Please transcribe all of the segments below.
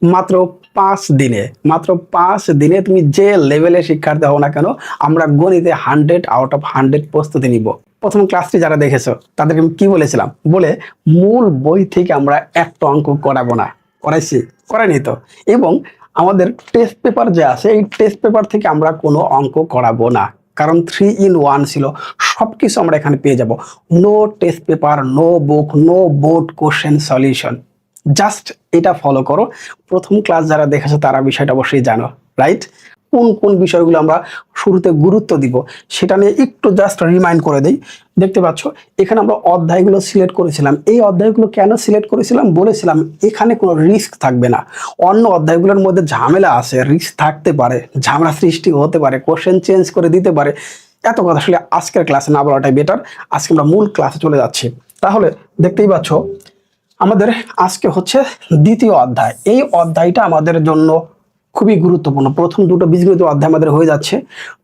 মাত্র 5 দিনে, মাত্র 5 দিনে তুমি যে লেভেলে শিক্ষার্থী হও না কেন, আমরা গণিতে 100 আউট অফ 100 প্রস্তুতি নিব। প্রথম ক্লাসটি যারা দেখেছো তাদেরকে আমি কি বলেছিলাম, বলে মূল বই থেকে আমরা একটা অঙ্ক করাবো না, করাইছি? করাইনি তো। এবং আমাদের টেস্ট পেপার যে আছে, এই টেস্ট পেপার থেকে আমরা কোনো অঙ্ক করাবো না, কারণ 3 in 1 ছিল। সবকিছু আমরা এখানে পেয়ে যাব। No test paper, no book, no board question solution. Just এটা ফলো করো। প্রথম ক্লাস যারা দেখেছো তারা বিষয়টা অবশ্যই জানো, রাইট? কোন কোন বিষয়গুলো আমরা শুরুতে গুরুত্ব দিব সেটা নিয়ে একটু জাস্ট রিমাইন্ড করে দেই। দেখতে পাচ্ছ এখানে আমরা অধ্যায়গুলো সিলেক্ট করেছিলাম। এই অধ্যায়গুলো কেন সিলেক্ট করেছিলাম? বলেছিলাম এখানে কোনো রিস্ক থাকবে না। অন্য অধ্যায়গুলোর মধ্যে ঝামেলা আছে, রিস্ক থাকতে পারে, ঝামেলা সৃষ্টি হতে পারে, কোশ্চেন চেঞ্জ করে দিতে পারে। এত কথা আসলে আজকের ক্লাসে না বলাটাই বেটার। আজকে আমরা মূল ক্লাসে চলে যাচ্ছি। তাহলে দেখতেই পাচ্ছ আমাদের আজকে হচ্ছে দ্বিতীয় অধ্যায়। এই অধ্যায়টা আমাদের জন্য খুবই গুরুত্বপূর্ণ। প্রথম দুটো বীজগণিত অধ্যায় আমাদের হয়ে যাচ্ছে।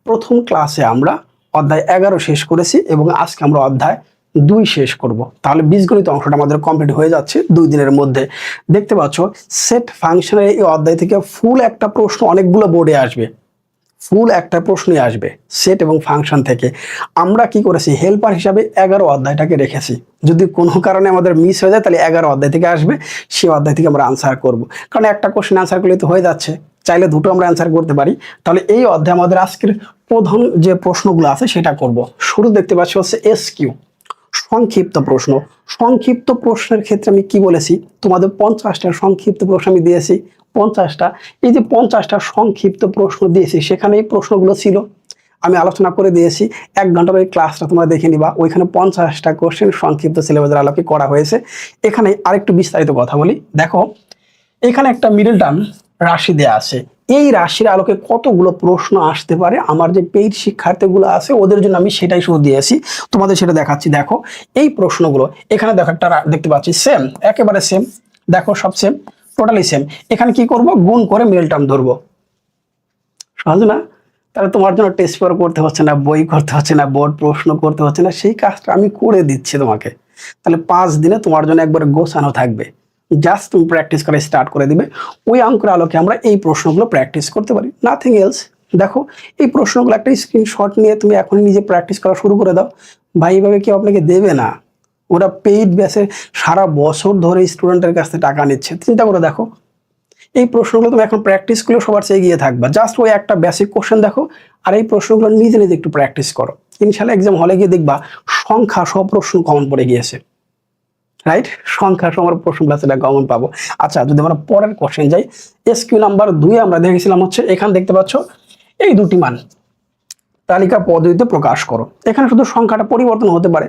প্রথম ক্লাসে আমরা অধ্যায় 11 শেষ করেছি এবং আজকে আমরা অধ্যায় 2 শেষ করব। তাহলে বীজগণিত অংশটা আমাদের কমপ্লিট হয়ে যাচ্ছে 2 দিনের মধ্যে। দেখতে পাচ্ছ সেট ফাংশনের এই অধ্যায় থেকে ফুল একটা প্রশ্ন অনেকগুলো বোর্ডে আসবে, ফুল একটা প্রশ্নই আসবে সেট এবং ফাংশন থেকে। আমরা কি করেছি, হেল্পার হিসাবে 11 অধ্যায়টাকে রেখেছি। যদি কোনো কারণে আমাদের মিস হয়ে যায় তাহলে 11 অধ্যায় থেকে আসবে, সেই অধ্যায় থেকে আমরা আনসার করব। কারণ একটা কোশ্চেন আনসার করলে তো হয়ে যাচ্ছে, চাইলে দুটো আমরা অ্যান্সার করতে পারি। তাহলে এই অধ্যায়ে আমাদের আজকের প্রধান যে প্রশ্নগুলো আছে সেটা করব। শুরু দেখতে পাচ্ছি হচ্ছে এসকিউ, সংক্ষিপ্ত প্রশ্ন। সংক্ষিপ্ত প্রশ্নের ক্ষেত্রে আমি কি বলেছি, তোমাদের 50টা সংক্ষিপ্ত প্রশ্ন আমি দিয়েছি। 50টা, এই যে 50টা সংক্ষিপ্ত প্রশ্ন দিয়েছি সেখানে এই প্রশ্নগুলো ছিল, আমি আলোচনা করে দিয়েছি। 1 ঘন্টার ওই ক্লাসটা তোমরা দেখে নিবা, ওইখানে 50টা কোশ্চেন সংক্ষিপ্ত সিলেবাসের আলোকে করা হয়েছে। এখানে আরেকটু বিস্তারিত কথা বলি। দেখো এখানে একটা মিডল টার্ম রাশি দেয়া আছে। এই রাশির আলোকে কতগুলো প্রশ্ন আসতে পারে আমার যে পেইড শিক্ষার্থীগুলো আছে ওদের জন্য আমি সেটাই শুধু দিয়েছি, তোমাদের সেটা দেখাচ্ছি। দেখো এই প্রশ্নগুলো এখানে দেখো একটা দেখতে পাচ্ছি সেম, একেবারে সেম। দেখো সব সেম, টোটালি সেম। এখানে কি করব, গুণ করে মিডল টার্ম ধরবো। সহজ না? তাহলে তোমার জন্য টেস্ট পেপার করতে হচ্ছে না, বই করতে হচ্ছে না, বোর্ড প্রশ্ন করতে হচ্ছে না, সেই কাজটা আমি করে দিচ্ছি তোমাকে। তাহলে 5 দিনে তোমার জন্য একবার গোছানো থাকবে। জাস্ট তুমি প্র্যাকটিস করা স্টার্ট করে দিবে। ওই অঙ্কের আলোকে আমরা এই প্রশ্নগুলো প্র্যাকটিস করতে পারি, নাথিং এলস। দেখো এই প্রশ্নগুলো একটা স্ক্রিনশট নিয়ে তুমি এখন নিজে প্র্যাকটিস করা শুরু করে দাও। ভাই এইভাবে কেউ আপনাকে দেবে না, ওরা পেইড বেসে সারা বছর ধরে স্টুডেন্টের কাছ থেকে টাকা নিচ্ছে। চিন্তা করে দেখো এই প্রশ্নগুলো তুমি এখন প্র্যাকটিস করলে সবার চেয়ে এগিয়ে থাকবা। জাস্ট ওই একটা বেসিক কোশ্চেন দেখো আর এই প্রশ্নগুলো নিজে নিজে একটু প্র্যাকটিস করো। ইনশাল্লাহ এক্সাম হলে গিয়ে দেখবা সংখ্যা সব প্রশ্ন কমন পড়ে গিয়েছে, রাইট? সংখ্যা সবার প্রশ্নগুলো সেটা কমন পাবো। আচ্ছা যদি আমরা পরের কোশ্চেন যাই, এসকিউ নাম্বার 2 আমরা দেখেছিলাম হচ্ছে এখানে দেখতে পাচ্ছ এই দুটি মান তালিকা পদ্ধতিতে প্রকাশ করো। এখানে শুধু সংখ্যাটা পরিবর্তন হতে পারে।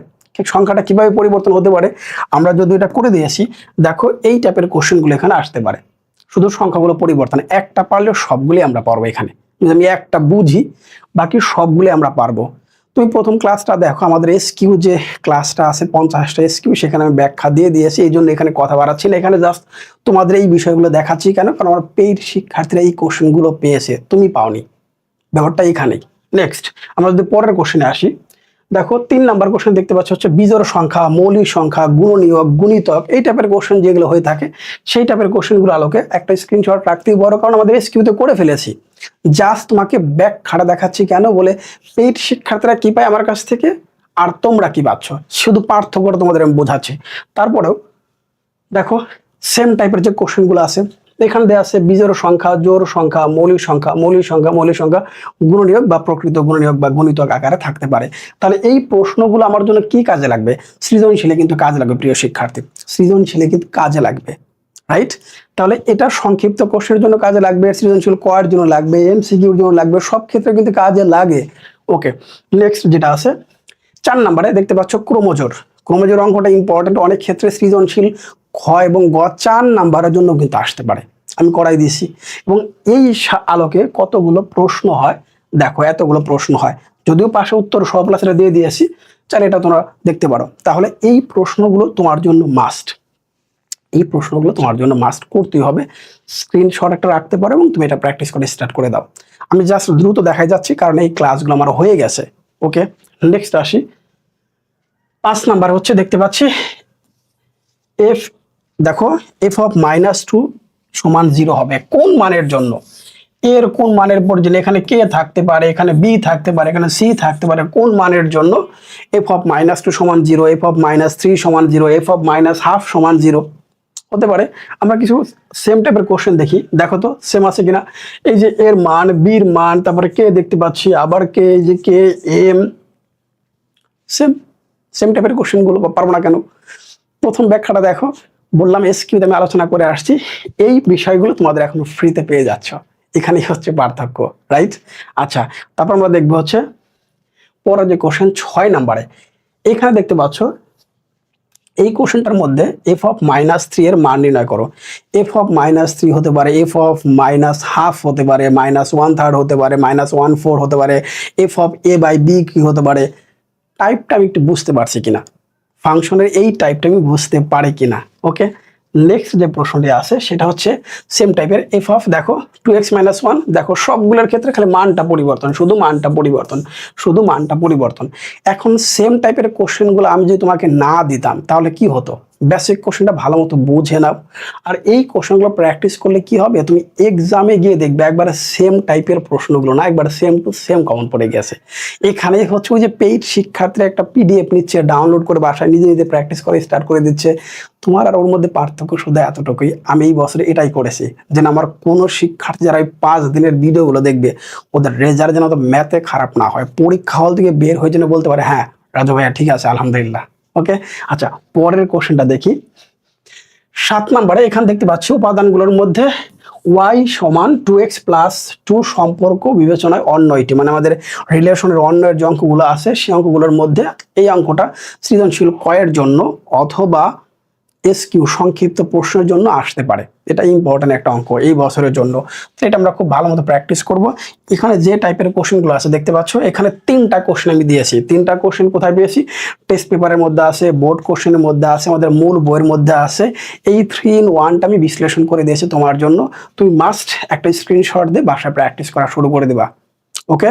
সংখ্যাটা কিভাবে পরিবর্তন হতে পারে আমরা যদি এটা করে দিয়েছি, দেখো এই টাইপের কোশ্চেনগুলো এখানে আসতে পারে। শুধু সংখ্যাগুলো পরিবর্তন, একটা পারলে সবগুলি আমরা পারবো। এখানে আমি একটা বুঝি বাকি সবগুলি আমরা পারবো। তুমি প্রথম ক্লাসটা দেখো, আমাদের এসকিউ যে ক্লাসটা আছে 50টা এসকিউ, সেখানে আমি ব্যাখ্যা দিয়ে দিয়েছি, এই জন্য এখানে কথা বাড়াচ্ছি না। এখানে জাস্ট তোমাদের এই বিষয়গুলো দেখাচ্ছি কেন, কারণ আমার পেইড শিক্ষার্থীরা এই কোশ্চেনগুলো পেয়েছে, তুমি পাওনি, ব্যাপারটা এইখানেই। নেক্সট আমরা যদি পরের কোশ্চেনে আসি, দেখো 3 নাম্বার কোশ্চেন দেখতে পাচ্ছ হচ্ছে বিজোড় সংখ্যা, মৌলিক সংখ্যা, গুণনীয়ক, গুণিতক, এই টাইপের কোশ্চেন যেগুলো হয়ে থাকে সেই টাইপের কোশ্চেনগুলো আলোকে একটা স্ক্রিনশট রাখতেই বড়, কারণ আমাদের এসকিউতে করে ফেলেছি। জাস্ট তোমাকে ব্যাখ্যাটা দেখাচ্ছি কেন, বলে পেইড শিক্ষার্থীরা কি পায় আমার কাছ থেকে আর তোমরা কি পাচ্ছ, শুধু পার্থক্যটা তোমাদের আমি বোঝাচ্ছি। তারপরেও দেখো সেম টাইপের যে কোশ্চেনগুলো আছে এখানে দেওয়া আছে বিজোড় সংখ্যা, জোড় সংখ্যা, মৌলিক সংখ্যা, মৌলিক সংখ্যা, মৌলিক সংখ্যা, গুণনীয়ক বা প্রকৃত গুণনীয়ক বা গণিতক আকারে থাকতে পারে। তাহলে এই প্রশ্নগুলো আমার জন্য কি কাজে লাগবে? সৃজনশীলে কিন্তু কাজে লাগবে প্রিয় শিক্ষার্থী, সৃজনশীলে কিন্তু কাজে লাগবে, রাইট? তাহলে এটা সংক্ষিপ্ত কোশ্চেনের জন্য কাজে লাগবে, সৃজনশীল করার জন্য লাগবে, এমসিকিউর জন্য লাগবে, সব ক্ষেত্রে কিন্তু কাজে লাগে। ওকে, নেক্সট যেটা আছে 4 নম্বরে দেখতে পাচ্ছ ক্রমজোড়। ক্রমজোড় অঙ্কটা ইম্পর্টেন্ট, অনেক ক্ষেত্রে সৃজনশীল খ এবং গ 4 নাম্বারের জন্য কিন্তু আসতে পারে, আমি করাই দিয়েছি। এবং এই আলোকে কতগুলো প্রশ্ন হয়, দেখো এতগুলো প্রশ্ন হয়, যদিও পাশে উত্তর সব ক্লাসে দিয়ে দিয়েছি, চাইলে এটা তোমরা দেখতে পারো। তাহলে এই প্রশ্নগুলো তোমার জন্য মাস্ট, এই প্রশ্নগুলো তোমার জন্য মাস্ট করতেই হবে। স্ক্রিনশট একটা রাখতে পারো এবং তুমি এটা প্র্যাকটিস করে স্টার্ট করে দাও। আমি জাস্ট দ্রুত দেখাই যাচ্ছি কারণ এই ক্লাসগুলো আমার হয়ে গেছে। ওকে, নেক্সট আসি 5 নাম্বার হচ্ছে দেখতে পাচ্ছি এফ, দেখো এফ অফ -2 সমান 0 হবে কোন মানের জন্য? এর কোন মানের জন্য? এখানে কে থাকতে পারে, এখানে বি থাকতে পারে, এখানে সি থাকতে পারে, কোন মানের জন্য? এফ অফ -2 সমান 0, এফ অফ -3 সমান 0, এফ অফ -1/2 সমান 0 হতে পারে। আমরা কিছু সেম টাইপের কোশ্চেন দেখি, দেখো তো সেম আছে কিনা। এই যে এর মান, বির মান, তারপরে কে দেখতে পাচ্ছি, আবার কে, এই যে কে, এম, সেম সেম টাইপের কোশ্চেন গুলো পারবো না কেন? প্রথম ব্যাখ্যাটা দেখো, বললাম এসকিউতে আমি আলোচনা করে আসছি, এই বিষয়গুলো তোমাদের এখন ফ্রিতে পেয়ে যাচ্ছ, এখানেই হচ্ছে পার্থক্য, রাইট? আচ্ছা, তারপর আমরা দেখবো হচ্ছে পরের যে কোশ্চেন 6 নম্বরে, এখানে দেখতে পাচ্ছ এই কোশ্চেনটার মধ্যে এফ অফ -3 এর মান নির্ণয় করো। এফ অফ -3 হতে পারে, এফ অফ -1/2 হতে পারে, -1/3 হতে পারে, -1/4 হতে পারে, f of a by b কি হতে পারে। টাইপটা আমি একটু বুঝতে পারছি কিনা, ফাংশনের এই টাইপটা আমি বুঝতে পারি কিনা। ওকে, নেক্সট যে প্রশ্নটি আছে সেটা হচ্ছে সেম টাইপের, এফ অফ দেখো 2x - 1, দেখো সবগুলোর ক্ষেত্রে খালি মানটা পরিবর্তন, শুধু মানটা পরিবর্তন, শুধু মানটা পরিবর্তন। এখন সেম টাইপের কোশ্চেনগুলো আমি যদি তোমাকে না দিতাম তাহলে কি হতো? বেসিক কোশ্চেনটা ভালো মতো বুঝে নাও, আর এই কোশ্চেনগুলো প্র্যাকটিস করলে কি হবে, তুমি এক্সামে গিয়ে দেখবে একবারে সেম টাইপের প্রশ্নগুলো না, একবার সেম টু সেম কমন পড়ে গেছে। এখানে হচ্ছে ওই যে পেইড শিক্ষার্থীরা একটা পিডিএফ নিচ্ছে, ডাউনলোড করে বাসায় নিজে নিজে প্র্যাকটিস করে স্টার্ট করে দিচ্ছে। তোমার আর ওর মধ্যে পার্থক্য শুধু এতটুকুই, আমি এই বছরে এটাই করেছি যে আমার কোনো শিক্ষার্থী যারা এই 5 দিনের ভিডিওগুলো দেখবে ওদের রেজাল্ট যেন তো ম্যাথে খারাপ না হয়, পরীক্ষা হল থেকে বের হয়ে যেন বলতে পারে হ্যাঁ রাজু ভাইয়া ঠিক আছে আলহামদুলিল্লাহ। ওকে, আচ্ছা পরের কোশ্চেনটা দেখি। 7 নম্বরে এখানে দেখতে পাচ্ছি উপাদানগুলোর মধ্যে y সমান 2x + 2 সম্পর্ক বিবেচনায় অন্যটি, মানে আমাদের রিলেশনের অন্যের যে অঙ্কগুলো আছে সেই অঙ্কগুলোর মধ্যে এই অঙ্কটা সৃজনশীল কয়ের জন্য অথবা এসকিউ সংক্ষিপ্ত প্রশ্নের জন্য আসতে পারে। এটা ইম্পর্টেন্ট একটা অঙ্ক এই বছরের জন্য, তো এটা আমরা খুব ভালো মতো প্র্যাকটিস করব। এখানে যে টাইপের কোশ্চেনগুলো আছে দেখতে পাচ্ছ, এখানে 3টা কোশ্চেন আমি দিয়েছি। 3টা কোশ্চেন কোথায় পেয়েছি? টেস্ট পেপারের মধ্যে আছে, বোর্ড কোশ্চেনের মধ্যে আছে, আমাদের মূল বইয়ের মধ্যে আছে। এই 3 in 1টা আমি বিশ্লেষণ করে দিয়েছি তোমার জন্য, তুমি মাস্ট একটা স্ক্রিনশট দিয়ে বাসায় প্র্যাকটিস করা শুরু করে দিবা। ওকে,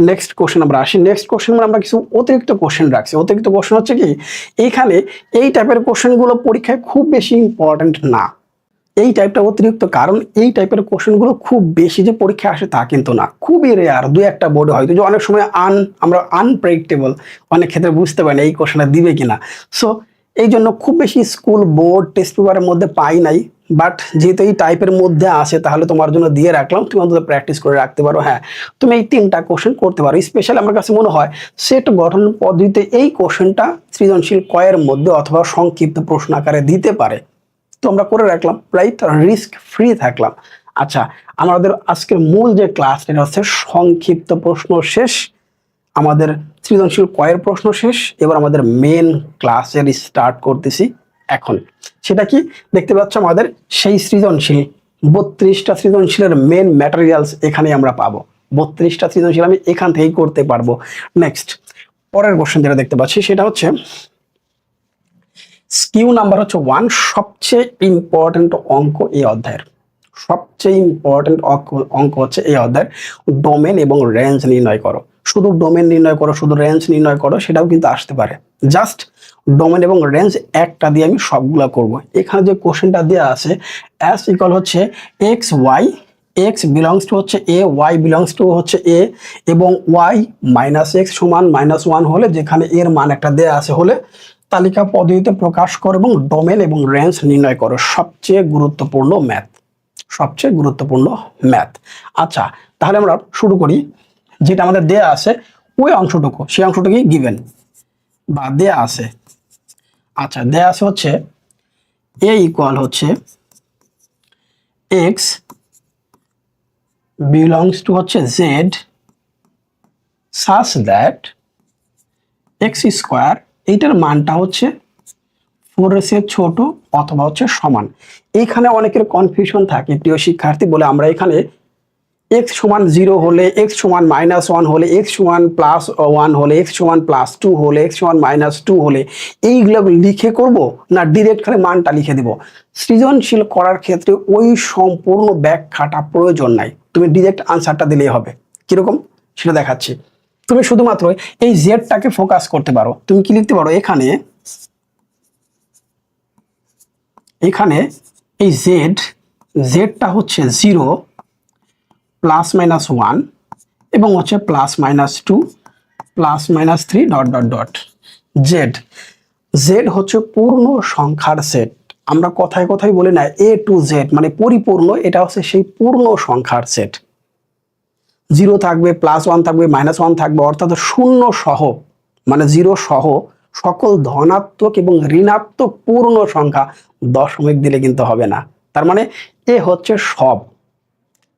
নেক্সট কোশ্চেন আমরা আসি। নেক্সট কোশ্চেন আমরা কিছু অতিরিক্ত কোশ্চেন রাখছি। অতিরিক্ত কোশ্চেন হচ্ছে কি, এইখানে এই টাইপের কোশ্চেনগুলো পরীক্ষায় খুব বেশি ইম্পর্টেন্ট না। এই টাইপটা অতিরিক্ত, কারণ এই টাইপের কোশ্চেনগুলো খুব বেশি যে পরীক্ষায় আসে তা কিন্তু না, খুবই রেয়ার, 2-1টা বোর্ডে হয়তো, যে অনেক সময় আমরা আনপ্রেডিক্টেবল, অনেক ক্ষেত্রে বুঝতে পারি না এই কোশ্চেনটা দিবে কিনা। সো এই জন্য খুব বেশি স্কুল বোর্ড টেস্ট পেপারের মধ্যে পাই নাই, বাট যেহেতু এই টাইপের মধ্যে আসে তাহলে তোমার জন্য দিয়ে রাখলাম, তুমি অন্তত প্র্যাকটিস করে রাখতে পারো। হ্যাঁ, তুমি এই 3টা কোশ্চেন করতে পারো। স্পেশালি আমার কাছে মনে হয় সেট গঠন পদ্ধতিতে এই কোশ্চেনটা সৃজনশীল কয়ের মধ্যে অথবা সংক্ষিপ্ত প্রশ্ন আকারে দিতে পারে, তো আমরা করে রাখলাম, রাইট? রিস্ক ফ্রি থাকলাম। আচ্ছা, আমাদের আজকের মূল যে ক্লাস এটা হচ্ছে সংক্ষিপ্ত প্রশ্ন শেষ, আমাদের সৃজনশীল কয়ের প্রশ্ন শেষ। এবার আমাদের মেন ক্লাসের স্টার্ট করতেছি এখন। সেটা কি দেখতে পাচ্ছ, আমাদের সেই সৃজনশীল 32টা সৃজনশীলের মেন ম্যাটেরিয়ালস এখানে আমরা পাবো। 32টা সৃজনশীল আমি এখান থেকেই করতে পারবো। নেক্সট পরের কোশ্চেন যেটা দেখতে পাচ্ছি সেটা হচ্ছে কিউ নাম্বার হচ্ছে 1, সবচেয়ে ইম্পর্টেন্ট অঙ্ক এই অধ্যায়ের। সবচেয়ে ইম্পর্টেন্ট অঙ্ক হচ্ছে এই অধ্যায়ের, ডোমেন এবং রেঞ্জ নির্ণয় করো। শুধু ডোমেন নির্ণয় করো, শুধু রেঞ্জ নির্ণয় করো, সেটাও কিন্তু আসতে পারে। জাস্ট ডোমেন এবং রেঞ্জ একটা দিয়ে আমি সবগুলা করব। এখানে যে কোশ্চেনটা দেওয়া আছে এস ইকুয়াল হচ্ছে x y, x belongs to হচ্ছে এ, ওয়াই বিলংস টু হচ্ছে এ, এবং ওয়াই -x সমান -1 হলে, যেখানে এর মান একটা দেয়া আছে হলে তালিকা পদ্ধতিতে প্রকাশ করো এবং ডোমেন এবং রেঞ্জ নির্ণয় করো। সবচেয়ে গুরুত্বপূর্ণ ম্যাথ, সবচেয়ে গুরুত্বপূর্ণ ম্যাথ। আচ্ছা, তাহলে আমরা শুরু করি। যেটা আমাদের দেয়া আছে ওই অংশটুকু, সেই অংশটুকুই গিভেন বা দেয়া আছে। আচ্ছা, দেয়া আছে হচ্ছে এ ইকুয়াল হচ্ছে এক্স বিলংস টু হচ্ছে Z such that x square, এইটার মানটা হচ্ছে 4s এর ছোট অথবা হচ্ছে সমান। এইখানে অনেকের কনফিউশন থাকে প্রিয় শিক্ষার্থী, বলে আমরা এখানে x সমান 0 হলে, x সমান -1 হলে, x সমান +1 হলে, x সমান +2 হলে, x সমান -2 হলে এইগুলো লিখে করব না ডিরেক্ট খালি মানটা লিখে দিব? সৃজনশীল করার ক্ষেত্রে ওই সম্পূর্ণ ব্যাখ্যাটা প্রয়োজন নাই, তুমি ডিরেক্ট আনসারটা দিলেই হবে। কিরকম সেটা দেখাচ্ছি। তুমি শুধুমাত্র এই জেডটাকে ফোকাস করতে পারো। তুমি কি লিখতে পারো, এখানে এই জেড জেডটা হচ্ছে 0 প্লাস মাইনাস 1 এবং হচ্ছে plus minus 2 plus minus 3 dot dot dot. Z Z হচ্ছে পূর্ণ সংখ্যার সেট। আমরা কথায় কথায় বলি না এ টু জেড মানে পরিপূর্ণ, এটা হচ্ছে সেই পূর্ণ সংখ্যার সেট। 0 থাকবে, প্লাস 1 থাকবে, মাইনাস 1 থাকবে, অর্থাৎ শূন্য সহ মানে 0 সহ সকল ধনাত্মক এবং ঋণাত্মক পূর্ণ সংখ্যা দশমিক দিলে কিন্তু হবে না। তার মানে এ হচ্ছে সব,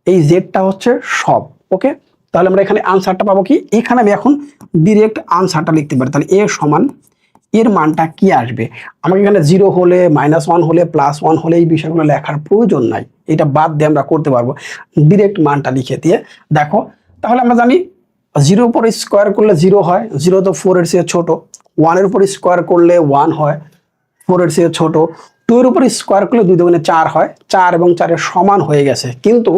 এই জেডটা হচ্ছে সব। ওকে, তাহলে আমরা এখানে আনসারটা পাবো কি, এখানে আমি এখন ডিরেক্ট আনসারটা লিখতে পারি। তাহলে এ সমান এর মানটা কি আসবে, আমাকে এখানে 0 হলে, মাইনাস 1 হলে, প্লাস 1 হলে এই বিষয়গুলো লেখার প্রয়োজন নাই, এটা বাদ দিয়ে আমরা করতে পারবো ডিরেক্ট মানটা লিখে দিয়ে। দেখো তাহলে আমরা জানি 0 উপর স্কোয়ার করলে 0 হয়, 0 তো 4 এর চেয়ে ছোট। 1 এর উপর স্কোয়ার করলে 1 হয়, 4 এর চেয়ে ছোট। 2 এর উপর স্কোয়ার করলে 2 দুগুণে 4 হয়, 4 এবং 4 এর সমান হয়ে গেছে। কিন্তু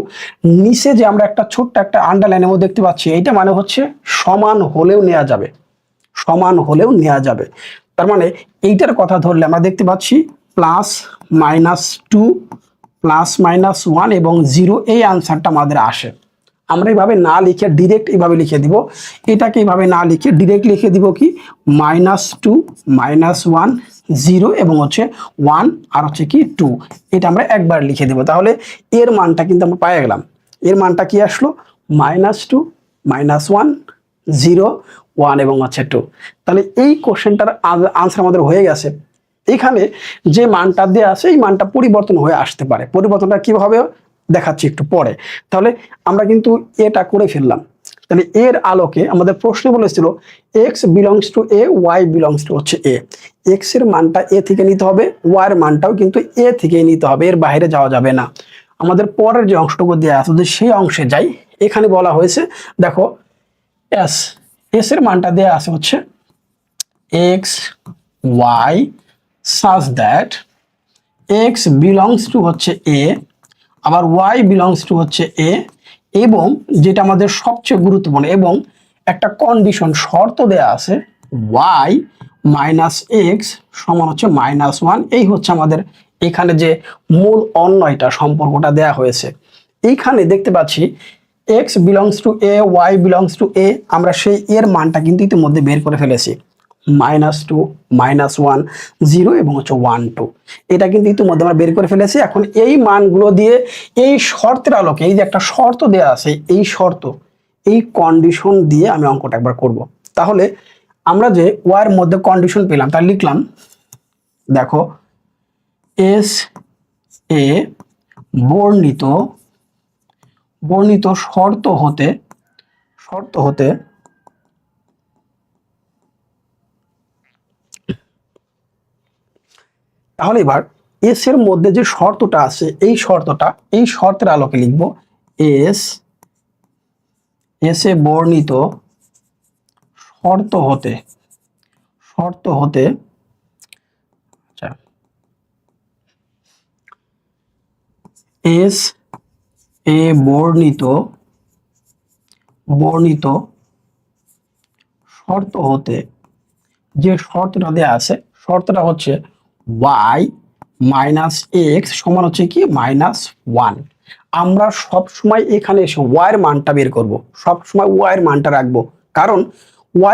নিচে যে আমরা একটা ছোট্ট একটা আন্ডারলাইনের মধ্যে দেখতে পাচ্ছি, এইটা মানে হচ্ছে সমান হলেও নেওয়া যাবে, সমান হলেও নেওয়া যাবে। তার মানে এইটার কথা ধরলে আমরা দেখতে পাচ্ছি প্লাস মাইনাস 2 প্লাস মাইনাস 1 এবং 0, এই আনসারটা আমাদের আসে। আমরা এইভাবে না লিখে ডিরেক্ট এইভাবে লিখে দিব, এটাকে এইভাবে না লিখে ডিরেক্ট লিখে দিব কি মাইনাস 2 মাইনাস 1 0 এবং হচ্ছে 1 আর হচ্ছে কি 2, এটা আমরা একবার লিখে দিব। তাহলে এর মানটা কিন্তু আমরা পেয়ে গেলাম। এর মানটা কি আসলো মাইনাস 2 মাইনাস 1 0 1 এবং হচ্ছে 2। তাহলে এই কোশ্চেনটার আনসার আমাদের হয়ে গেছে। এখানে যে মানটা দেওয়া আছে এই মানটা পরিবর্তন হয়ে আসতে পারে, পরিবর্তনটা কিভাবে দেখাচ্ছি একটু পরে। তাহলে আমরা কিন্তু এটা করে ফেললাম। তাহলে এর আলোকে আমাদের প্রশ্ন বলেছিল x belongs to A, y belongs to হচ্ছে এ। x এর মানটা এ থেকে নিতে হবে, y এর মানটাও কিন্তু এ থেকে নিতে হবে, এর বাইরে যাওয়া যাবে না। আমাদের পরের যে অংশটুকু দেওয়া আছে যদি সেই অংশে যাই, এখানে বলা হয়েছে দেখো এস, এস এর মানটা দেওয়া আছে হচ্ছে x y such that x belongs to হচ্ছে a, আবার y belongs to হচ্ছে a, এবং যেটা আমাদের সবচেয়ে গুরুত্বপূর্ণ এবং একটা কন্ডিশন শর্ত দেয়া আছে y মাইনাস এক্স সমান হচ্ছে মাইনাস 1। এই হচ্ছে আমাদের এখানে যে মূল অন্যয়টা সম্পর্কটা দেয়া হয়েছে। এইখানে দেখতে পাচ্ছি x belongs to a, y belongs to a, আমরা সেই এর মানটা কিন্তু ইতিমধ্যে বের করে ফেলেছি, মাইনাস 2 মাইনাস 1 0 এবং হচ্ছে 1 2, এটা কিন্তু ইতিমধ্যে আমরা বের করে ফেলেছি। এখন এই মানগুলো দিয়ে এই শর্তের আলোকে, এই যে একটা শর্ত দেয়া আছে, এই শর্ত এই কন্ডিশন দিয়ে আমি অঙ্কটা একবার করব। তাহলে আমরা যে ওয়ার মধ্যে কন্ডিশন পেলাম তা লিখলাম, দেখো এস এ বর্ণিত শর্ত হতে তাহলে এবার এস এর মধ্যে যে শর্তটা আছে এই শর্তের আলোকে লিখব এস এ বর্ণিত শর্ত হতে আচ্ছা এস এ বর্ণিত শর্ত হতে যে শর্তটা দেওয়া আছে, শর্তটা হচ্ছে y মাইনাস এক্স সমান হচ্ছে কি মাইনাস 1। আমরা সব সময় এখানে এসে y এর মানটা বের করব, সব সময় y এর মানটা রাখবো, কারণ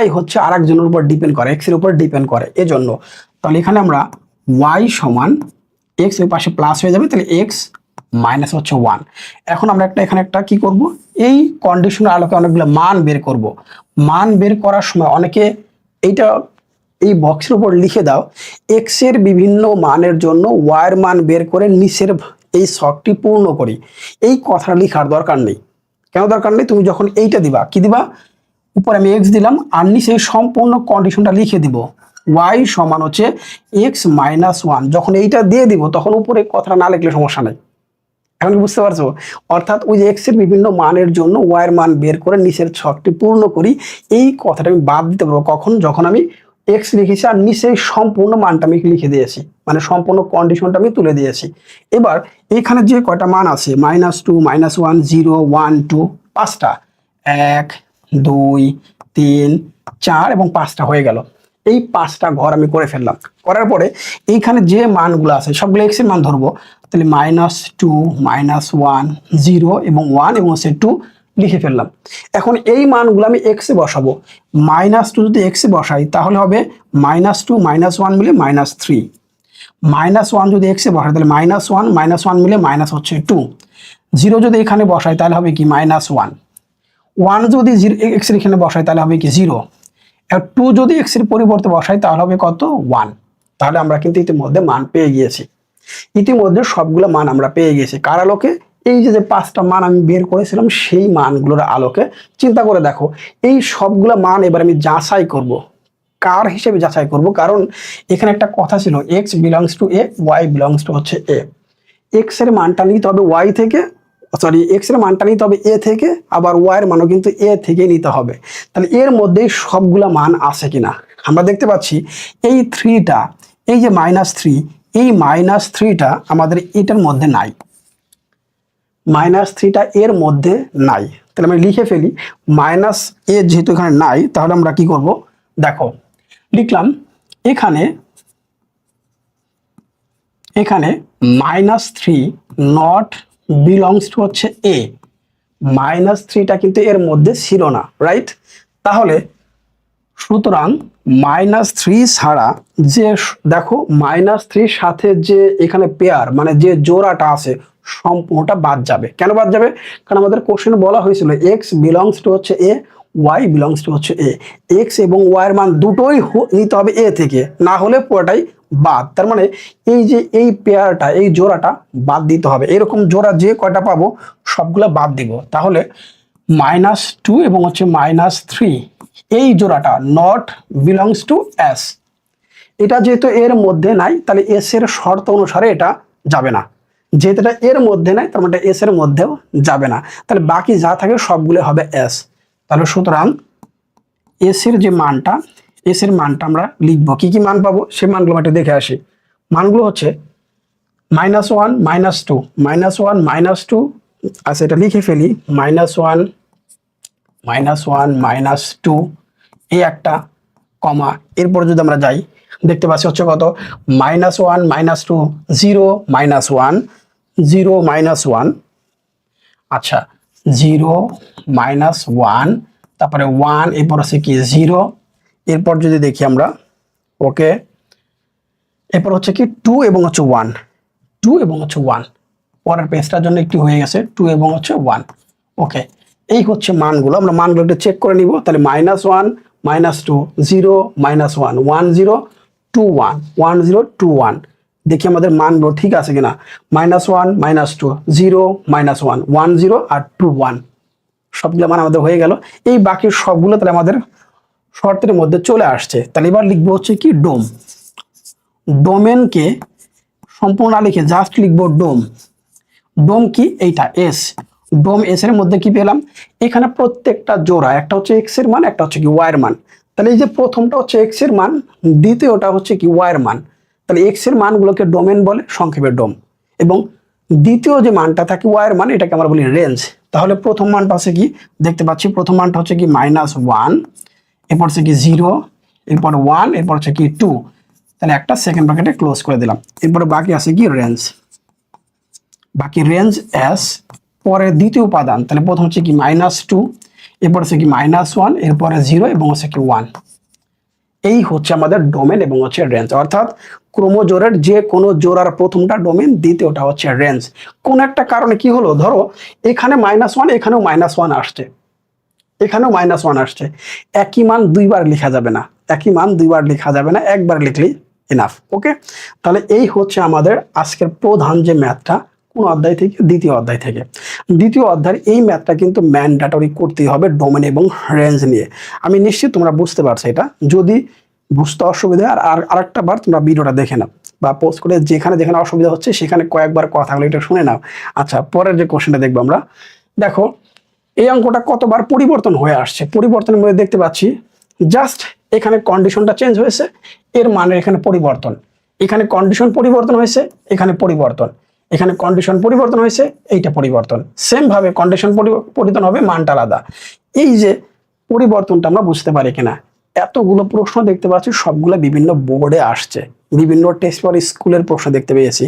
y হচ্ছে আরেকজনের উপর ডিপেন্ড করে, x এর উপর ডিপেন্ড করে এজন্য। তাহলে এখানে আমরা y সমান x এর পাশে প্লাস হয়ে যাবে, তাহলে x মাইনাস হচ্ছে 1। এখন আমরা এখানে একটা কি করব, এই কন্ডিশনের আলোকে অনেকগুলো মান বের করব। মান বের করার সময় অনেকে এইটা এই বক্সের উপর লিখে দাও x এর বিভিন্ন মানের জন্য y এর মান বের করে নিচের এই ছকটি পূর্ণ করি। এই কথাটা লেখার দরকার নেই। কেন দরকার নেই, তুমি যখন এইটা দিবা কি দিবা, উপরে আমি x দিলাম আর নিচে সম্পূর্ণ কন্ডিশনটা লিখে দিব y সমান হচ্ছে x মাইনাস 1। যখন এইটা দিয়ে দিব তখন উপরে কথাটা না লিখলে সমস্যা নেই। এখন কি বুঝতে পারছো? অর্থাৎ ওই যে x এর বিভিন্ন মানের জন্য y এর মান বের করে নিচের ছকটি পূর্ণ করি, এই কথাটা আমি বাদ দিতে পারবো কখন, যখন আমি x লিখেছি আর নিচে সম্পূর্ণ মানটা আমি লিখে দিয়েছি, মানে সম্পূর্ণ কন্ডিশনটা আমি তুলে দিয়েছি। এবার এখানে যে কয়টা মান আছে মাইনাস 2 মাইনাস 1 0 1 2, 5টা, 1 2 3 4 এবং 5টা হয়ে গেল। এই 5টা ঘর আমি করে ফেললাম। করার পরে এইখানে যে মানগুলো আছে সবগুলো এক্স এর মান ধরবো, তাহলে -2 -1 0 এবং 1 এবং হচ্ছে 2 লিখে ফেললাম। এখন এই মানগুলো আমি এক্স এ বসাবো। -2 যদি এক্স এ বসাই তাহলে হবে -2 -1 মিলে -3, -1 যদি এক্স এ বসাই তাহলে -1 -1 মিলে মাইনাস হচ্ছে 2, 0 যদি এখানে বসাই তাহলে হবে কি -1, 1 যদি এক্স এর এখানে বসাই তাহলে হবে কি 0, আর 2 যদি এক্স এর পরিবর্তে বসাই তাহলে হবে কত 1। তাহলে আমরা কিন্তু ইতিমধ্যে মান পেয়ে গিয়েছি, ইতিমধ্যে সবগুলো মান আমরা পেয়ে গেছি। কার আলোকে? এই যে 5টা মান আমি বের করেছিলাম সেই মানগুলোর আলোকে। চিন্তা করে দেখো, এই সবগুলো মান এবার আমি যাচাই করব। কার হিসেবে যাচাই করব? কারণ এখানে একটা কথা ছিল x belongs to a, y belongs to হচ্ছে এ। এক্স এর মানটা নিতে হবে ওয়াই থেকে, সরি এক্স এর মানটা নিতে হবে এ থেকে, আবার ওয়াই এর মানও কিন্তু এ থেকে নিতে হবে। তাহলে এর মধ্যেই সবগুলা মান আছে কিনা আমরা দেখতে পাচ্ছি। এই 3টা, এই যে -3, এই -3টা আমাদের এটার মধ্যে নাই, -3টা এর মধ্যে নাই। তাহলে আমি লিখে ফেলি -a যেহেতু এখানে নাই, তাহলে আমরা কি করব দেখো, লিখলাম এখানে -3 নট বিলংস টু হচ্ছে এ, -3টা কিন্তু এর মধ্যে ছিল না, রাইট? তাহলে সুতরাং -3 ছাড়া যে দেখো -3 সাথে যে এখানে পেয়ার মানে যে জোড়াটা আছে সম্পূর্ণটা বাদ যাবে। কেন বাদ যাবে? কারণ আমাদের কোশ্চেনে বলা হয়েছিল এক্স বিলংস টু হচ্ছে এ, ওয়াই বিলংস টু হচ্ছে এ। এক্স এবং ওয়াই এর মান দুটোই নিতে হবে এ থেকে, না হলে পুরোটাই বাদ। তার মানে এই যে এই পেয়ারটা, এই জোড়াটা বাদ দিতে হবে। এরকম জোড়া যে কয়টা পাবো সবগুলা বাদ দিব। তাহলে -2 এবং হচ্ছে -3 এই জোড়াটা নট বিলংস টু এস, এটা যেহেতু এর মধ্যে নাই তাহলে এস এর শর্ত অনুসারে এটা যাবে না। যেহেতু এটা এর মধ্যে নাই তার মানে এস এর মধ্যেও যাবে না। তাহলে বাকি যা থাকে সবগুলো হবে এস। তাহলে সুতরাং এস এর যে মানটা, এস এর মানটা আমরা লিখবো। কি কি মান পাবো সেই মানগুলো একটু দেখে আসি। মানগুলো হচ্ছে -1 -2, -1 -2, আচ্ছা এটা লিখে ফেলি -1 -2 এই একটা কমা, এরপর যদি আমরা যাই দেখতে পাচ্ছি হচ্ছে কত -1 -2 0 -1 0 -1, আচ্ছা 0 -1, তারপরে 1, এরপর আছে কি 0, এরপর যদি দেখি আমরা ওকে, এরপর হচ্ছে কি 2 এবং হচ্ছে 1, 2 এবং হচ্ছে 1, পরের পেজটার জন্য একটু হয়ে গেছে 2 এবং হচ্ছে 1। ওকে, এই হচ্ছে মানগুলো, আমরা মানগুলো একটু চেক করে নিব। তাহলে -1 -2 0 -1 1 0 2 1 1 0 2 1, দেখি আমাদের মানগুলো ঠিক আছে কিনা। -1 -2 0 -1 1 0 আর 2 1, সবগুলো মান আমাদের হয়ে গেল। এই বাকি সবগুলো তাহলে আমাদের শর্তের মধ্যে চলে আসছে। তাহলে এবার লিখবো হচ্ছে কি ডোম। ডোমেনকে সম্পূর্ণ না লিখে জাস্ট লিখবো ডোম। ডোম কি? এইটা এস। ডোম এস এর মধ্যে কি পেলাম? এখানে প্রত্যেকটা জোড়া, একটা হচ্ছে এক্স এর মান, একটা হচ্ছে কি ওয়াই এর মান। তাহলে এই যে প্রথমটা হচ্ছে এক্স এর মান, দ্বিতীয়টা হচ্ছে কি ওয়াই এর মান। তাহলে এক্স এর মানগুলোকে ডোমেন বলে, সংক্ষেপে ডোম। এবং দ্বিতীয় যে মানটা থাকে ওয়াই এর মান, এটাকে আমরা বলি রেঞ্জ। তাহলে প্রথম মানটা হচ্ছে কি দেখতে পাচ্ছি, প্রথম মানটা হচ্ছে কি -1, এরপর হচ্ছে কি 0, এরপর 1, এরপর হচ্ছে কি 2। তাহলে একটা সেকেন্ড ব্র্যাকেটে ক্লোজ করে দিলাম। এরপরে বাকি আছে কি রেঞ্জ, বাকি রেঞ্জ এস। পরে দ্বিতীয় উপাদান, তাহলে প্রথম হচ্ছে কি -2, এরপর হচ্ছে কি -1, এরপরে 0 এবং হচ্ছে কি 1। এই হচ্ছে আমাদের ডোমেন এবং হচ্ছে রেঞ্জ, অর্থাৎ ক্রোমোজোরের যে কোনো জোড়ার প্রথমটা ডোমেন, দ্বিতীয়টা হচ্ছে রেঞ্জ। কোন একটা কারণে কি হলো, ধরো এখানে -1, এখানেও -1 আসছে, এখানেও -1 আসছে, একই মান দুইবার লেখা যাবে না, একই মান দুইবার লেখা যাবে না, একবার লিখলেই এনাফ। ওকে, তাহলে এই হচ্ছে আমাদের আজকের প্রধান যে ম্যাথটা, কোন অধ্যায় থেকে? দ্বিতীয় অধ্যায় থেকে। দ্বিতীয় অধ্যায়ের এই ম্যাথটা কিন্তু ম্যান্ডেটরি করতেই হবে ডোমেন এবং রেঞ্জ নিয়ে। আমি নিশ্চিত তোমরা বুঝতে পারছো এটা। যদি বুঝতে অসুবিধা হয় আর আরেকটা বার তোমরা ভিডিওটা দেখে নাও বা পোস্ট করে যেখানে যেখানে অসুবিধা হচ্ছে সেখানে কয়েকবার কথাগুলো এটা শুনে নাও। আচ্ছা, পরের যে কোশ্চেনটা দেখবো আমরা, দেখো এই অঙ্কটা কতবার পরিবর্তন হয়ে আসছে। পরিবর্তনের মধ্যে দেখতে পাচ্ছি জাস্ট এখানে কন্ডিশনটা চেঞ্জ হয়েছে, এর মানে এখানে পরিবর্তন, এখানে কন্ডিশন পরিবর্তন হয়েছে, এখানে পরিবর্তন, এখানে কন্ডিশন পরিবর্তন হয়েছে, এইটা পরিবর্তন। সেম ভাবে কন্ডিশন পরিবর্তন হবে, মানটা আলাদা। এই যে পরিবর্তনটা আমরা বুঝতে পারি কিনা, এতগুলো প্রশ্ন দেখতে পাচ্ছি, সবগুলো বিভিন্ন বোর্ডে আসছে, বিভিন্ন টেস্ট পেপার স্কুলের প্রশ্ন দেখতে পেয়েছি,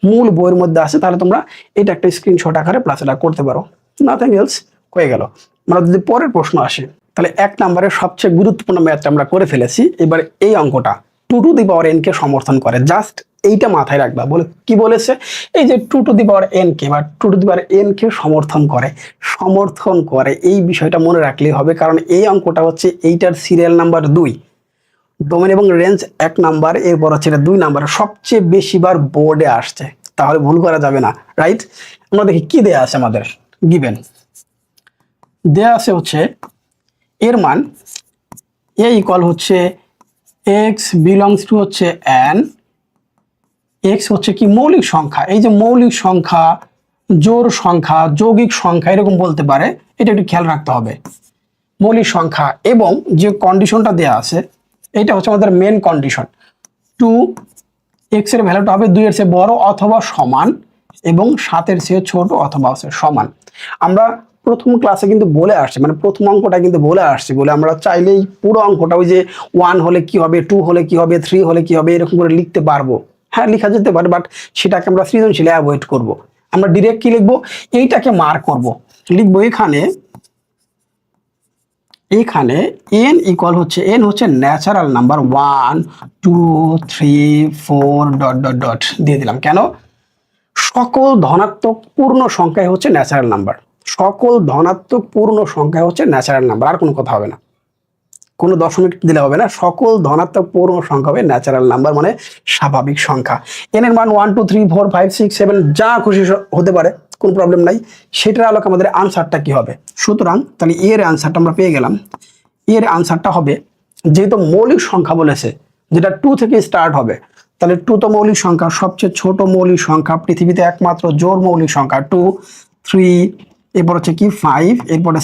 মূল বইয়ের মধ্যে আছে। তাহলে তোমরা এটা একটা স্ক্রিনশট আকারে প্লাস এটা করতে পারো, নাথিং এলস, হয়ে গেল। আমরা যদি পরের প্রশ্ন আসি, তাহলে 1 নম্বরের সবচেয়ে গুরুত্বপূর্ণ ম্যাথটা আমরা করে ফেলেছি। এবার এই অঙ্কটা 2 টু দি পাওয়ার n কে সমর্থন করে, জাস্ট এইটা মাথায় রাখবা। বলে কি বলেছে, এই যে 2 টু দি পাওয়ার n কে বা 2 টু দি পাওয়ার n কে সমর্থন করে এই বিষয়টা মনে রাখলেই হবে, কারণ এই অঙ্কটা হচ্ছে এইটার সিরিয়াল নাম্বার 2, ডোমেন এবং রেঞ্জ 1 নাম্বার, এরপর হচ্ছে 2 নাম্বার, সবচেয়ে বেশিবার বোর্ডে আসছে, তাহলে ভুল করা যাবে না, রাইট? আমরা দেখি কি দেয়া আছে আমাদের গিভেন। দেয়া আছে হচ্ছে এর মান a ইকুয়াল হচ্ছে x বিলংস টু হচ্ছে n, x হচ্ছে কি মৌলিক সংখ্যা, এই যে মৌলিক সংখ্যা, জোড় সংখ্যা, যৌগিক সংখ্যা এরকম বলতে পারে, এটা একটু খেয়াল রাখতে হবে। মৌলিক সংখ্যা এবং যে কন্ডিশনটা দেয়া আছে এটা হচ্ছে আমাদের মেন কন্ডিশন, 2x এর ভ্যালুটা হবে 2 এর চেয়ে বড় অথবা সমান এবং 7 এর চেয়ে ছোট অথবা সমান। আমরা প্রথম ক্লাসে কিন্তু বলে আসছি, মানে প্রথম অঙ্কটা কিন্তু বলে আসছি, বলে আমরা চাইলেই পুরো অঙ্কটা ওই যে 1 হলে কি হবে, 2 হলে কি হবে, 3 হলে কি হবে এরকম করে লিখতে পারবো। হ্যাঁ, লেখা যেতে পারে, বাট সেটাকে আমরা সৃজনশীলে অ্যাভয়েড করব। আমরা ডিরেক্ট কি লিখবো, এইটাকে মার্ক করব, লিখবো এখানে n ইকুয়াল হচ্ছে, n হচ্ছে natural number 1 2 3 4 dot dot dot দিয়ে দিলাম। কেন? সকল ধনাত্মক পূর্ণ সংখ্যাই হচ্ছে ন্যাচারাল নাম্বার, সকল ধনাত্মক পূর্ণ সংখ্যাই হচ্ছে ন্যাচারাল নাম্বার, আর কোনো কথা হবে না, কোনো দশমিক দিলে হবে না, সকল ধনাত্মক পূর্ণ সংখ্যা হবে ন্যাচারাল নাম্বার, মানে স্বাভাবিক সংখ্যা। n এর মান 1 2 3 4 5 6 7 যা খুশি হতে পারে, কোনো প্রবলেম নাই। সেটার আলোকে আমাদের আনসারটা কি হবে, সুতরাং তাহলে এর আনসারটা আমরা পেয়ে গেলাম। এর আনসারটা হবে, যেহেতু মৌলিক সংখ্যা বলেছে যেটা 2 থেকে স্টার্ট হবে, তাহলে 2 তো মৌলিক সংখ্যা, সবচেয়ে ছোট মৌলিক সংখ্যা, পৃথিবীতে একমাত্র জোড় মৌলিক সংখ্যা 2 3, এরপর হচ্ছে কি 5, এরপরে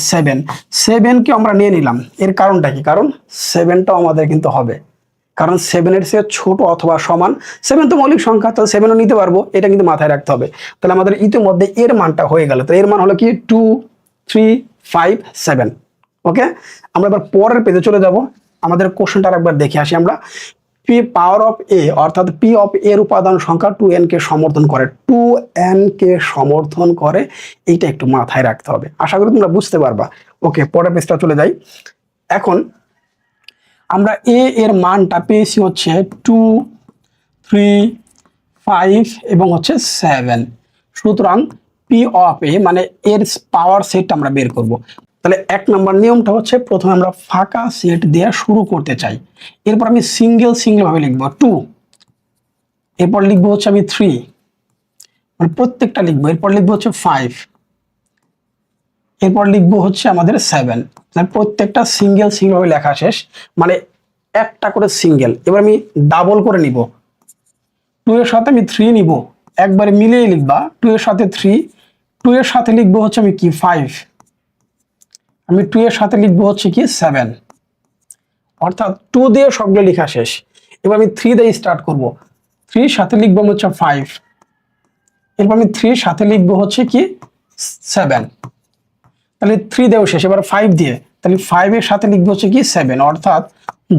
7 কে আমরা নিয়ে নিলাম। এর কারণটা কি, কারণ 7টাও আমাদের কিন্তু হবে, কারণ 7 এর চেয়ে ছোট অথবা সমান, 7 তো মৌলিক সংখ্যা, তাহলে 7ও নিতে পারবো, এটা কিন্তু মাথায় রাখতে হবে। তাহলে আমাদের ইতিমধ্যে এর মানটা হয়ে গেল, তো এর মান হলো কি 2 3 5 7। ওকে, আমরা এবার পরের পেজে চলে যাব, আমাদের কোশ্চেনটা একবার দেখে আসি আমরা। পি পাওয়ার অফ এ অর্থাৎ পি অফ এর উপাদান সংখ্যা 2n কে সমর্থন করে, 2n কে সমর্থন করে, এইটা একটু মাথায় রাখতে হবে, আশা করি তোমরা বুঝতে পারবা। ওকে, পরের পেজটা চলে যাই। এখন আমরা এ এর মানটা পেয়েছি হচ্ছে 2 3 5 এবং হচ্ছে 7, সুতরাং পি অফ এ মানে এর পাওয়ার সেটটা আমরা বের করব। তাহলে 1 নম্বর নিয়মটা হচ্ছে, প্রথমে আমরা ফাঁকা সেট দিয়ে শুরু করতে চাই, এরপর আমি সিঙ্গেল ভাবে লিখবো 2, এরপর লিখবো হচ্ছে আমি 3, মানে প্রত্যেকটা লিখবো, এরপর লিখবো হচ্ছে 5, এরপর লিখবো হচ্ছে আমাদের 7, প্রত্যেকটা সিঙ্গেল ভাবে লেখা শেষ, মানে একটা করে সিঙ্গেল। এবার আমি ডাবল করে নিব, 2 এর সাথে আমি 3 নিব, একবারে মিলিয়ে লিখবা 2 এর সাথে 3, 2 এর সাথে লিখবো হচ্ছে আমি কি 5, আমি 2 এর সাথে লিখবো হচ্ছে কি 7, অর্থাৎ 2 দিয়ে সবগুলো লেখা শেষ। এবার আমি 3 দিয়ে স্টার্ট করব, 3 এর সাথে লিখবো হচ্ছে 5, এরপর আমি 3 এর সাথে লিখবো হচ্ছে কি 7, তাহলে 3 দিয়েও শেষ। এবার 5 দিয়ে, তাহলে 5 এর সাথে লিখবো হচ্ছে কি 7, অর্থাৎ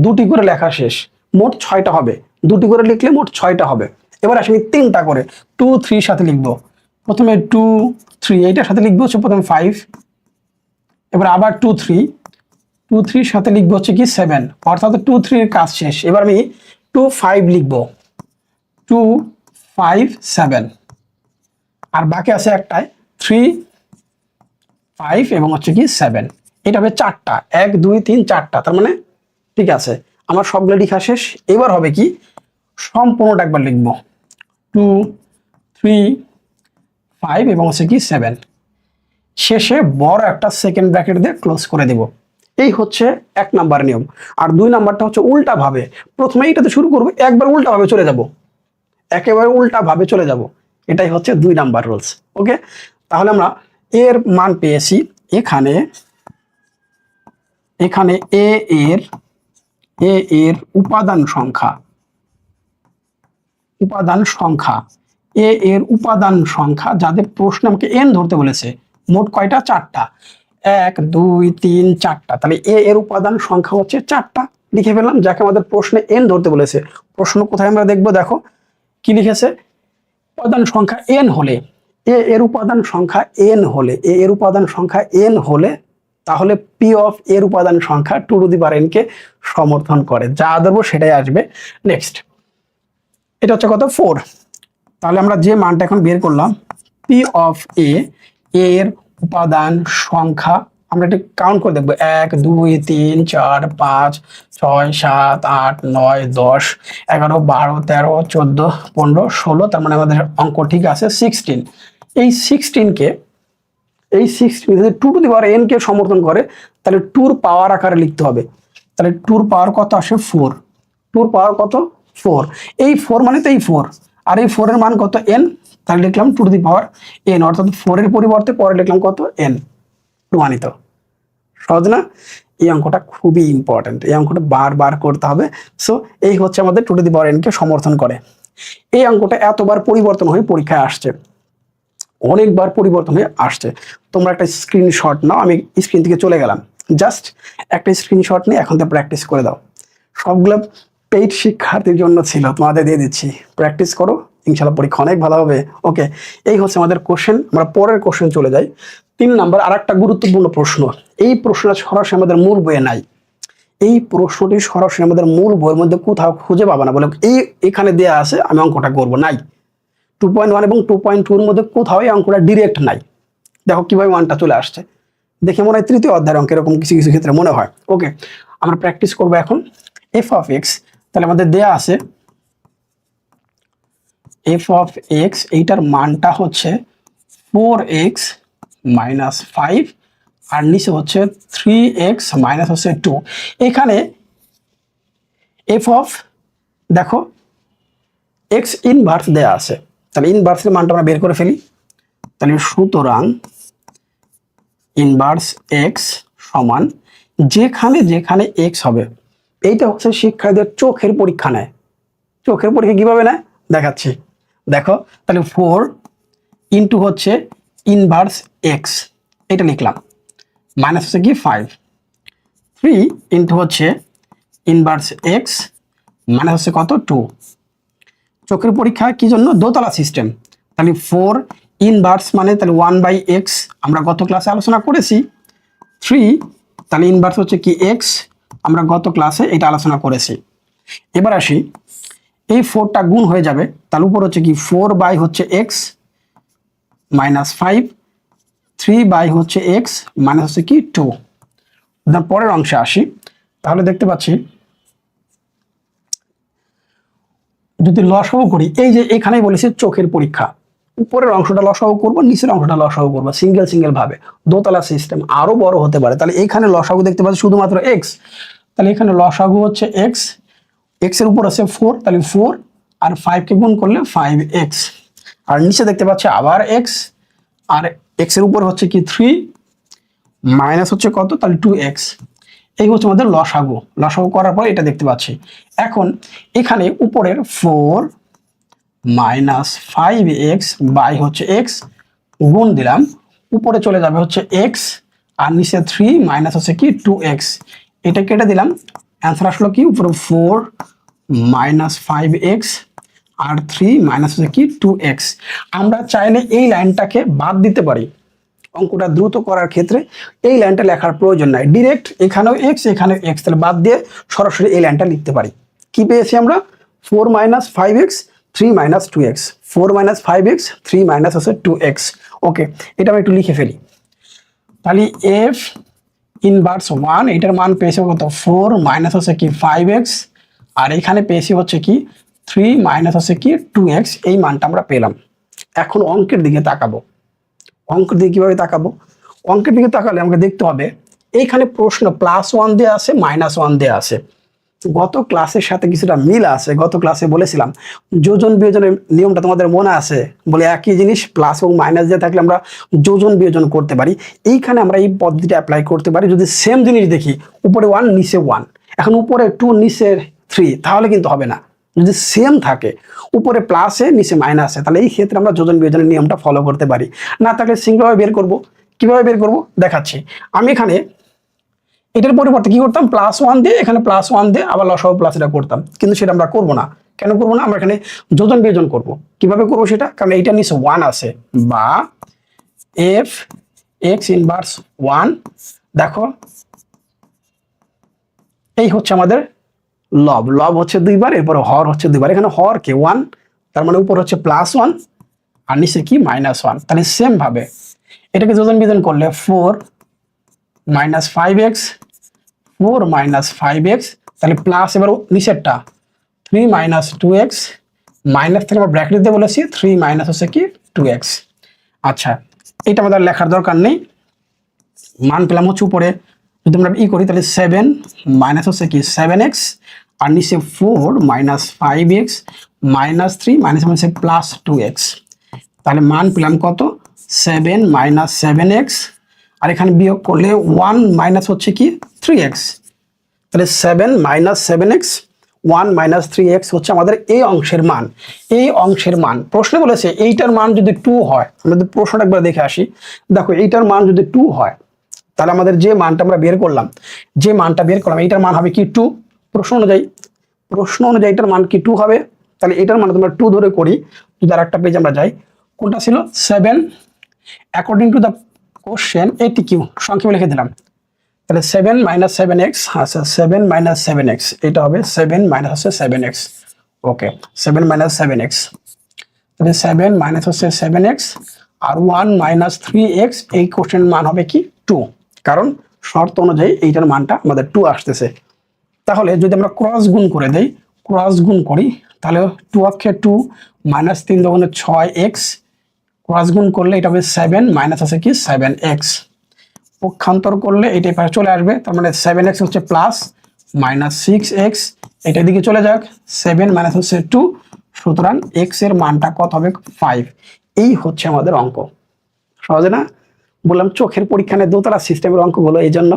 দুটি করে লেখা শেষ, মোট 6টা হবে, দুটি করে লিখলে মোট 6টা হবে। এবার আসি আমি 3টা করে 2 3 সাথে লিখবো, প্রথমে 2 3, এইটার সাথে লিখবো হচ্ছে প্রথমে 5, এবার আবার 2 3 সাথে লিখবো হচ্ছে কি 7, অর্থাৎ 2 3 এর কাজ শেষ। এবার আমি 2 5 লিখবো, 2 5 7, আর বাকি আছে একটাই 3 5 এবং হচ্ছে কি 7, এটা হবে 4টা, 1 2 3 4টা, তার মানে ঠিক আছে আমার সবগুলো লেখা শেষ। এবার হবে কি সম্পূর্ণটা একবার লিখবো, 2 3 5 এবং হচ্ছে কি 7, শেষে বড় একটা সেকেন্ড ব্র্যাকেট দিয়ে ক্লোজ করে দেব। এই হচ্ছে 1 নাম্বার নিয়ম। আর 2 নাম্বারটা হচ্ছে উল্টা ভাবে, প্রথমে এইটাতে শুরু করবো, একবার উল্টা ভাবে চলে যাব, একেবারে উল্টা ভাবে চলে যাব, এটাই হচ্ছে 2 নাম্বার রুলস। ওকে, তাহলে আমরা এর মান পেয়েছি, এখানে এ এর উপাদান সংখ্যা এ এর উপাদান সংখ্যা যাদের প্রশ্ন আমাকে n ধরতে বলেছে, মোট কয়টা? 4টা, 1 2 3 4টা, তাহলে এ এর উপাদান সংখ্যা হচ্ছে 4টা। লিখে ফেললাম, যাকে আমাদের প্রশ্নে n ধরতে বলেছে। প্রশ্ন কোথায় আমরা দেখবো, দেখো কি লিখেছে, উপাদান সংখ্যা n হলে, এর উপাদান সংখ্যা n হলে, এর উপাদান সংখ্যা n হলে তাহলে p অফ এর উপাদান সংখ্যা 2n কে সমর্থন করে, যা ধরবো সেটাই আসবে। নেক্সট, এটা হচ্ছে কত, 4। তাহলে আমরা যে মানটা এখন বের করলাম, p অফ এর উপাদান সংখ্যা, আমরা একটু কাউন্ট করে দেখবো, 1 2 3 4 5 6 7 8 9 10 11 12 13 14 15 16, তার মানে আমাদের অঙ্ক ঠিক আছে 16। এই 16 যদি 2n কে সমর্থন করে তাহলে 2 পাওয়ার আকারে লিখতে হবে। তাহলে 2 পাওয়ার কত আসে, 4। 2 পাওয়ার কত, 4। এই 4 মানে তো এই 4, আর এই 4 এর মান কত, n। তাহলে লিখলাম 2n, অর্থাৎ 4 এর পরিবর্তে পরে লিখলাম কত, n প্রমাণিত। সহজ না? এই অঙ্কটা খুবই ইম্পর্টেন্ট, এই অঙ্কটা বারবার করতে হবে। সো এই হচ্ছে আমাদের 2n কে সমর্থন করে। এই অঙ্কটা এতবার পরিবর্তন হয়ে পরীক্ষায় আসছে, অনেকবার পরিবর্তন হয়ে আসছে। তোমরা একটা স্ক্রিনশট নাও, আমি স্ক্রিন থেকে চলে গেলাম, জাস্ট একটা স্ক্রিনশট নিয়ে এখন তো প্র্যাকটিস করে দাও। সবগুলো পেইড শিক্ষার্থীর জন্য ছিল, তোমাদের দিয়ে দিচ্ছি, প্র্যাকটিস করো, ইনশাল্লাহ পরীক্ষা অনেক ভালো হবে। ওকে, এই হচ্ছে আমাদের কোশ্চেন। আমরা পরের কোশ্চেন চলে যাই। 3 নাম্বার, আর একটা গুরুত্বপূর্ণ প্রশ্ন। এই প্রশ্নটা সরাসরি আমাদের মূল বইয়ে নাই, এই প্রশ্নটি সরাসরি আমাদের মূল বইয়ের মধ্যে কোথাও খুঁজে পাবা না, বলে এখানে দেয়া আছে আমি অঙ্কটা করবো, নাই। 2.1 এবং 2.2 এর মধ্যে কোথাও এই অঙ্কটা ডিরেক্ট নাই। দেখো কিভাবে মানটা চলে আসছে, দেখে মনে হয় তৃতীয় অধ্যায়ের অঙ্ক, এরকম কিছু কিছু ক্ষেত্রে মনে হয়। ওকে, আমরা প্র্যাকটিস করবো এখন। এফ অফ এক্স, তাহলে আমাদের দেয়া আছে এফ অফ এক্স, এইটার মানটা হচ্ছে 4x মাইনাস 5, আর নিচে হচ্ছে 3x মাইনাস হচ্ছে 2। এখানে এফ অফ, দেখো এক্স ইনভার্স দেয়া আছে, তাহলে ইনভার্সের মানটা আমরা বের করে ফেলি। তাহলে সুতরাং ইনভার্স এক্স সমান, যেখানে যেখানে এক্স হবে, এইটা হচ্ছে শিক্ষার্থীদের চোখের পরীক্ষা নেয়। চোখের পরীক্ষা কিভাবে নেয় দেখাচ্ছি, দেখো। তাহলে 4 ইন্টু হচ্ছে ইনভার্স এক্স, এটা লিখলাম, মাইনাস হচ্ছে কি 5, 3 ইন্টু হচ্ছে ইনভার্স এক্স, মানে হচ্ছে কত, 2। চোখের পরীক্ষা কি জন্য, দোতলা সিস্টেম। তাহলে 4 ইনভার্স মানে তাহলে 1/x, আমরা গত ক্লাসে আলোচনা করেছি। 3 তাহলে ইনভার্স হচ্ছে কি x, আমরা গত ক্লাসে এটা আলোচনা করেছি। এবার আসি, এই 4টা গুণ হয়ে যাবে, তার উপর হচ্ছে কি 4 হচ্ছে x মাইনাস 5, 3 হচ্ছে x মাইনাস হচ্ছে কি 2। পরের অংশে আসি, তাহলে দেখতে পাচ্ছি যদি লসাগু করি, এই যে এখানেই বলেছে চোখের পরীক্ষা, উপরের অংশটা লসাগু করবো, নিচের অংশটা লসাগু করবো, সিঙ্গেল সিঙ্গেল ভাবে, দোতলা সিস্টেম, আরো বড় হতে পারে। তাহলে এখানে লসাগু দেখতে পাচ্ছি শুধুমাত্র x, তাহলে এখানে লসাগু হচ্ছে x, x এর উপর আছে 4, তাহলে 4 আর 5 কে গুণ করলে 5x, আর নিচে দেখতে পাচ্ছি আবার x, আর x এর উপর হচ্ছে কি 3 মাইনাস হচ্ছে কত, তাহলে 2x। এই হচ্ছে আমাদের লসাগু। লসাগু করার পর এটা দেখতে পাচ্ছি। এখন এখানে উপরের 4 মাইনাস 5x বাই হচ্ছে x গুণ দিলাম, উপরে চলে যাবে হচ্ছে x, আর নিচে 3 মাইনাস হচ্ছে কি 2x, এটা কেটে দিলাম, অ্যান্সার আসলো কি, উপরে 4 মাইনাস 5x আর 3 মাইনাস হচ্ছে কি 2x। আমরা চাইলে এই লাইনটাকে বাদ দিতে পারি, অঙ্কটা দ্রুত করার ক্ষেত্রে এই লাইনটা লেখার প্রয়োজন নাই, ডিরেক্ট এখানেও x এখানেও x, তাহলে বাদ দিয়ে সরাসরি এই লাইনটা লিখতে পারি। কি পেয়েছি আমরা, 4 minus 5x 3 minus 2x, 4 minus 5x 3 minus হচ্ছে 2x। ওকে, এটা আমি একটু লিখে ফেলি। তাহলে f ইনভার্স 1, এটার মান পেয়েছি কত, 4 মাইনাস হচ্ছে কি 5x, আর এখানে পেয়েছি হচ্ছে কি 3 মাইনাস হচ্ছে কি 2x, এই মানটা আমরা পেলাম। এখন অঙ্কের দিকে তাকাবো, অঙ্কের দিকে কিভাবে তাকাবো, অঙ্কের দিকে তাকালে আমাকে দেখতে হবে এইখানে প্রশ্ন +1 দেয়া আছে -1 দেয়া আছে। গত ক্লাসের সাথে কিছুটা মিল আছে, গত ক্লাসে বলেছিলাম যোজন বিয়োজনের নিয়মটা তোমাদের মনে আছে, বলে একই জিনিস প্লাস এবং মাইনাস দিয়ে থাকলে আমরা যোজন বিয়োজন করতে পারি। এইখানে আমরা এই পদ্ধতিটা অ্যাপ্লাই করতে পারি যদি সেম জিনিস দেখি, উপরে 1 নিচে 1, এখন উপরে 2 নিচে 3, তাহলে কিন্তু হবে না। যদি সেম থাকে, উপরে প্লাসে নিচে মাইনাসে, তাহলে এই ক্ষেত্রে আমরা যোজন বিয়োজনের নিয়মটা ফলো করতে পারি। না থাকলে সিঙ্গেলভাবে বের করব। কিভাবে বের করব দেখাচ্ছি। আমি এখানে এটার পরিবর্তে কি করতাম, +1 দিয়ে এখানে +1 দিয়ে আবার লসাগু প্লাস এটা করতাম, কিন্তু সেটা আমরা করবো না। কেন করবো না? আমরা এখানে যোজন বিয়োজন করবো। কিভাবে করবো সেটা, কারণ এইটা নিচে 1 আছে, বা এফ এক্স ইনভার্স 1, দেখো এই হচ্ছে আমাদের লব। লব হচ্ছে 2 বার, এরপরে হর হচ্ছে 2 বার। এখানে হর কে 1, তার মানে উপর হচ্ছে +1 আর নিচে কি -1। তাহলে সেম ভাবে এটাকে যোজন বিয়োজন করলে 4 - 5x, 4 - 5x, তাহলে প্লাস এবার নিচেরটা 3 - 2x, মাইনাস থেকে আমরা ব্র্যাকেট দিতে বলেছি, 3 মাইনাস হচ্ছে কি 2x। আচ্ছা, এটা আমাদের লেখার দরকার নেই, মান পেলাম হচ্ছে উপরে। যদি আমরা করি তাহলে 7 মাইনাস হচ্ছে কি 7x, আর নিচে 4 - 5x -3 মাইনাস হচ্ছে +2x। তাহলে মান পেলাম কত, 7 - 7x, আর এখানে বিয়োগ করলে 1 মাইনাস হচ্ছে কি 3x। তাহলে 7 - 7x, 1 - 3x হচ্ছে আমাদের এই অংশের মান। এই অংশের মান প্রশ্নে বলেছে এইটার মান যদি 2 হয়, আমরা যদি প্রশ্নটা একবার দেখে আসি। দেখো এইটার মান যদি 2 হয়, তাহলে আমাদের যে মানটা আমরা বের করলাম, এইটার মান হবে কি 2। প্রশ্ন অনুযায়ী এটার মান কি 2 হবে। তাহলে এটার মান তোমরা 2 ধরে করি। যদি আর একটা পেজ আমরা যাই, কোনটা ছিল 7, অ্যাকর্ডিং টু দ্য কোশ্চেন এটি কিউ সংক্ষেপে লিখে দিলাম। তাহলে 7 - 7x, আচ্ছা 7 - 7x, এটা হবে 7 - হচ্ছে 7x। ওকে, 7 - 7x, তাহলে 7 - হচ্ছে 7x আর 1 - 3x, এই কোশ্চেন মান হবে কি 2, কারণ শর্ত অনুযায়ী এইটার মানটা আমাদের 2 আসতেছে। তাহলে যদি আমরা ক্রস গুণ করে দেই, তাহলে 2 অক্ষে 2 -3 × 6x, ক্রস গুণ করলে এটা হবে 7 মাইনাস আছে কি 7x, পক্ষান্তর করলে এটা এপাশে চলে আসবে। তার মানে 7x হচ্ছে প্লাস -6x, এটা দিকে চলে যাক, 7 মাইনাস হচ্ছে 2, সুতরাং x এর মানটা কত হবে 5। এই হচ্ছে আমাদের অঙ্ক। সহজে না? বললাম চোখের পরীক্ষা নিয়ে দোতলা সিস্টেমের অঙ্কগুলো এই জন্য।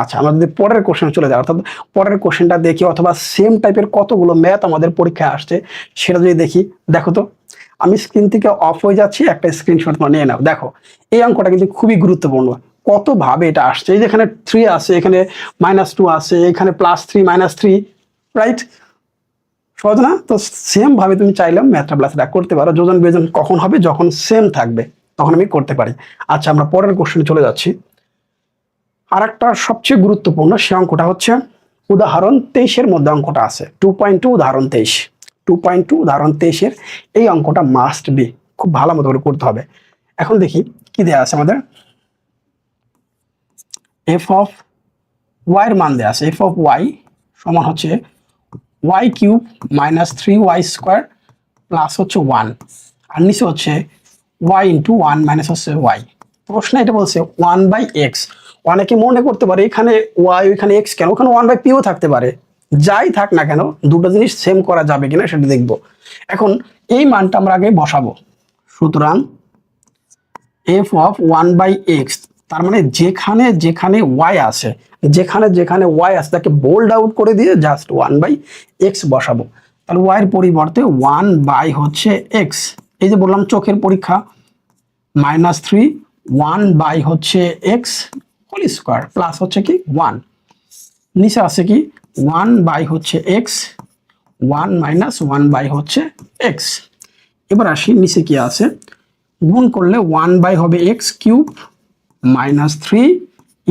আচ্ছা, আমরা যদি পরের কোশ্চেন চলে যাই, অর্থাৎ পরের কোশ্চেনটা দেখি, অথবা সেম টাইপের কতগুলো ম্যাথ আমাদের পরীক্ষায় আসছে সেটা যদি দেখি। দেখো তো, আমি স্ক্রিন থেকে অফ হয়ে যাচ্ছি, একটা স্ক্রিনশট নিয়ে নাও। দেখো এই অঙ্কটা কিন্তু খুবই গুরুত্বপূর্ণ, কত ভাবে এটা আসছে। এই যে এখানে 3 আছে, এখানে -2 আছে, এখানে +3 -3, রাইট? সহজ না? তো সেম ভাবে তুমি চাইলেও ম্যাথটা প্লাসটা করতে পারো। যোজন বিয়োজন কখন হবে, যখন সেম থাকবে তখন আমি করতে পারি। আচ্ছা, আমরা পরের কোশ্চেনে চলে যাচ্ছি। আর একটা সবচেয়ে গুরুত্বপূর্ণ সে অঙ্কটা হচ্ছে উদাহরণ 23-এর মধ্যে অঙ্কটা আছে, 2.2 উদাহরণ 23, 2.2 উদাহরণ 23-এর এই অঙ্কটা মাস্ট বি, খুব ভালো মতো করে করতে হবে। এখন দেখি কি দেয়া আছে আমাদের। এফ অফ ওয়াই এর মান দেয়া আছে, এফ অফ ওয়াই সমান হচ্ছে y³ - 3y² প্লাস হচ্ছে 1, আর নিচে হচ্ছে y × 1 - হচ্ছে y। প্রশ্ন এটা বলছে 1/x। অনেকে মনে করতে পারে এখানে y ওইখানে x কেন, ওখানে 1/p-ও থাকতে পারে। যাই থাক না কেন, দুটো জিনিস সেম করা যাবে কিনা সেটা দেখব। এখন এই মানটা আমরা আগে বসাবো। সুতরাং f অফ 1/x, তার মানে যেখানে যেখানে y আছে, তাকে বোল্ড আউট করে দিয়ে জাস্ট 1/x বসাবো। তাহলে y এর পরিবর্তে 1/ হচ্ছে x, এই যে বললাম চোখের পরীক্ষা, -3 1/ হচ্ছে x হোল স্কয়ার প্লাস হচ্ছে কি 1, নিচে আছে কি 1/ হচ্ছে x, 1 - 1/, হচ্ছে x। এবার আসি নিচে কি আছে, গুণ করলে 1/ হবে x³ -3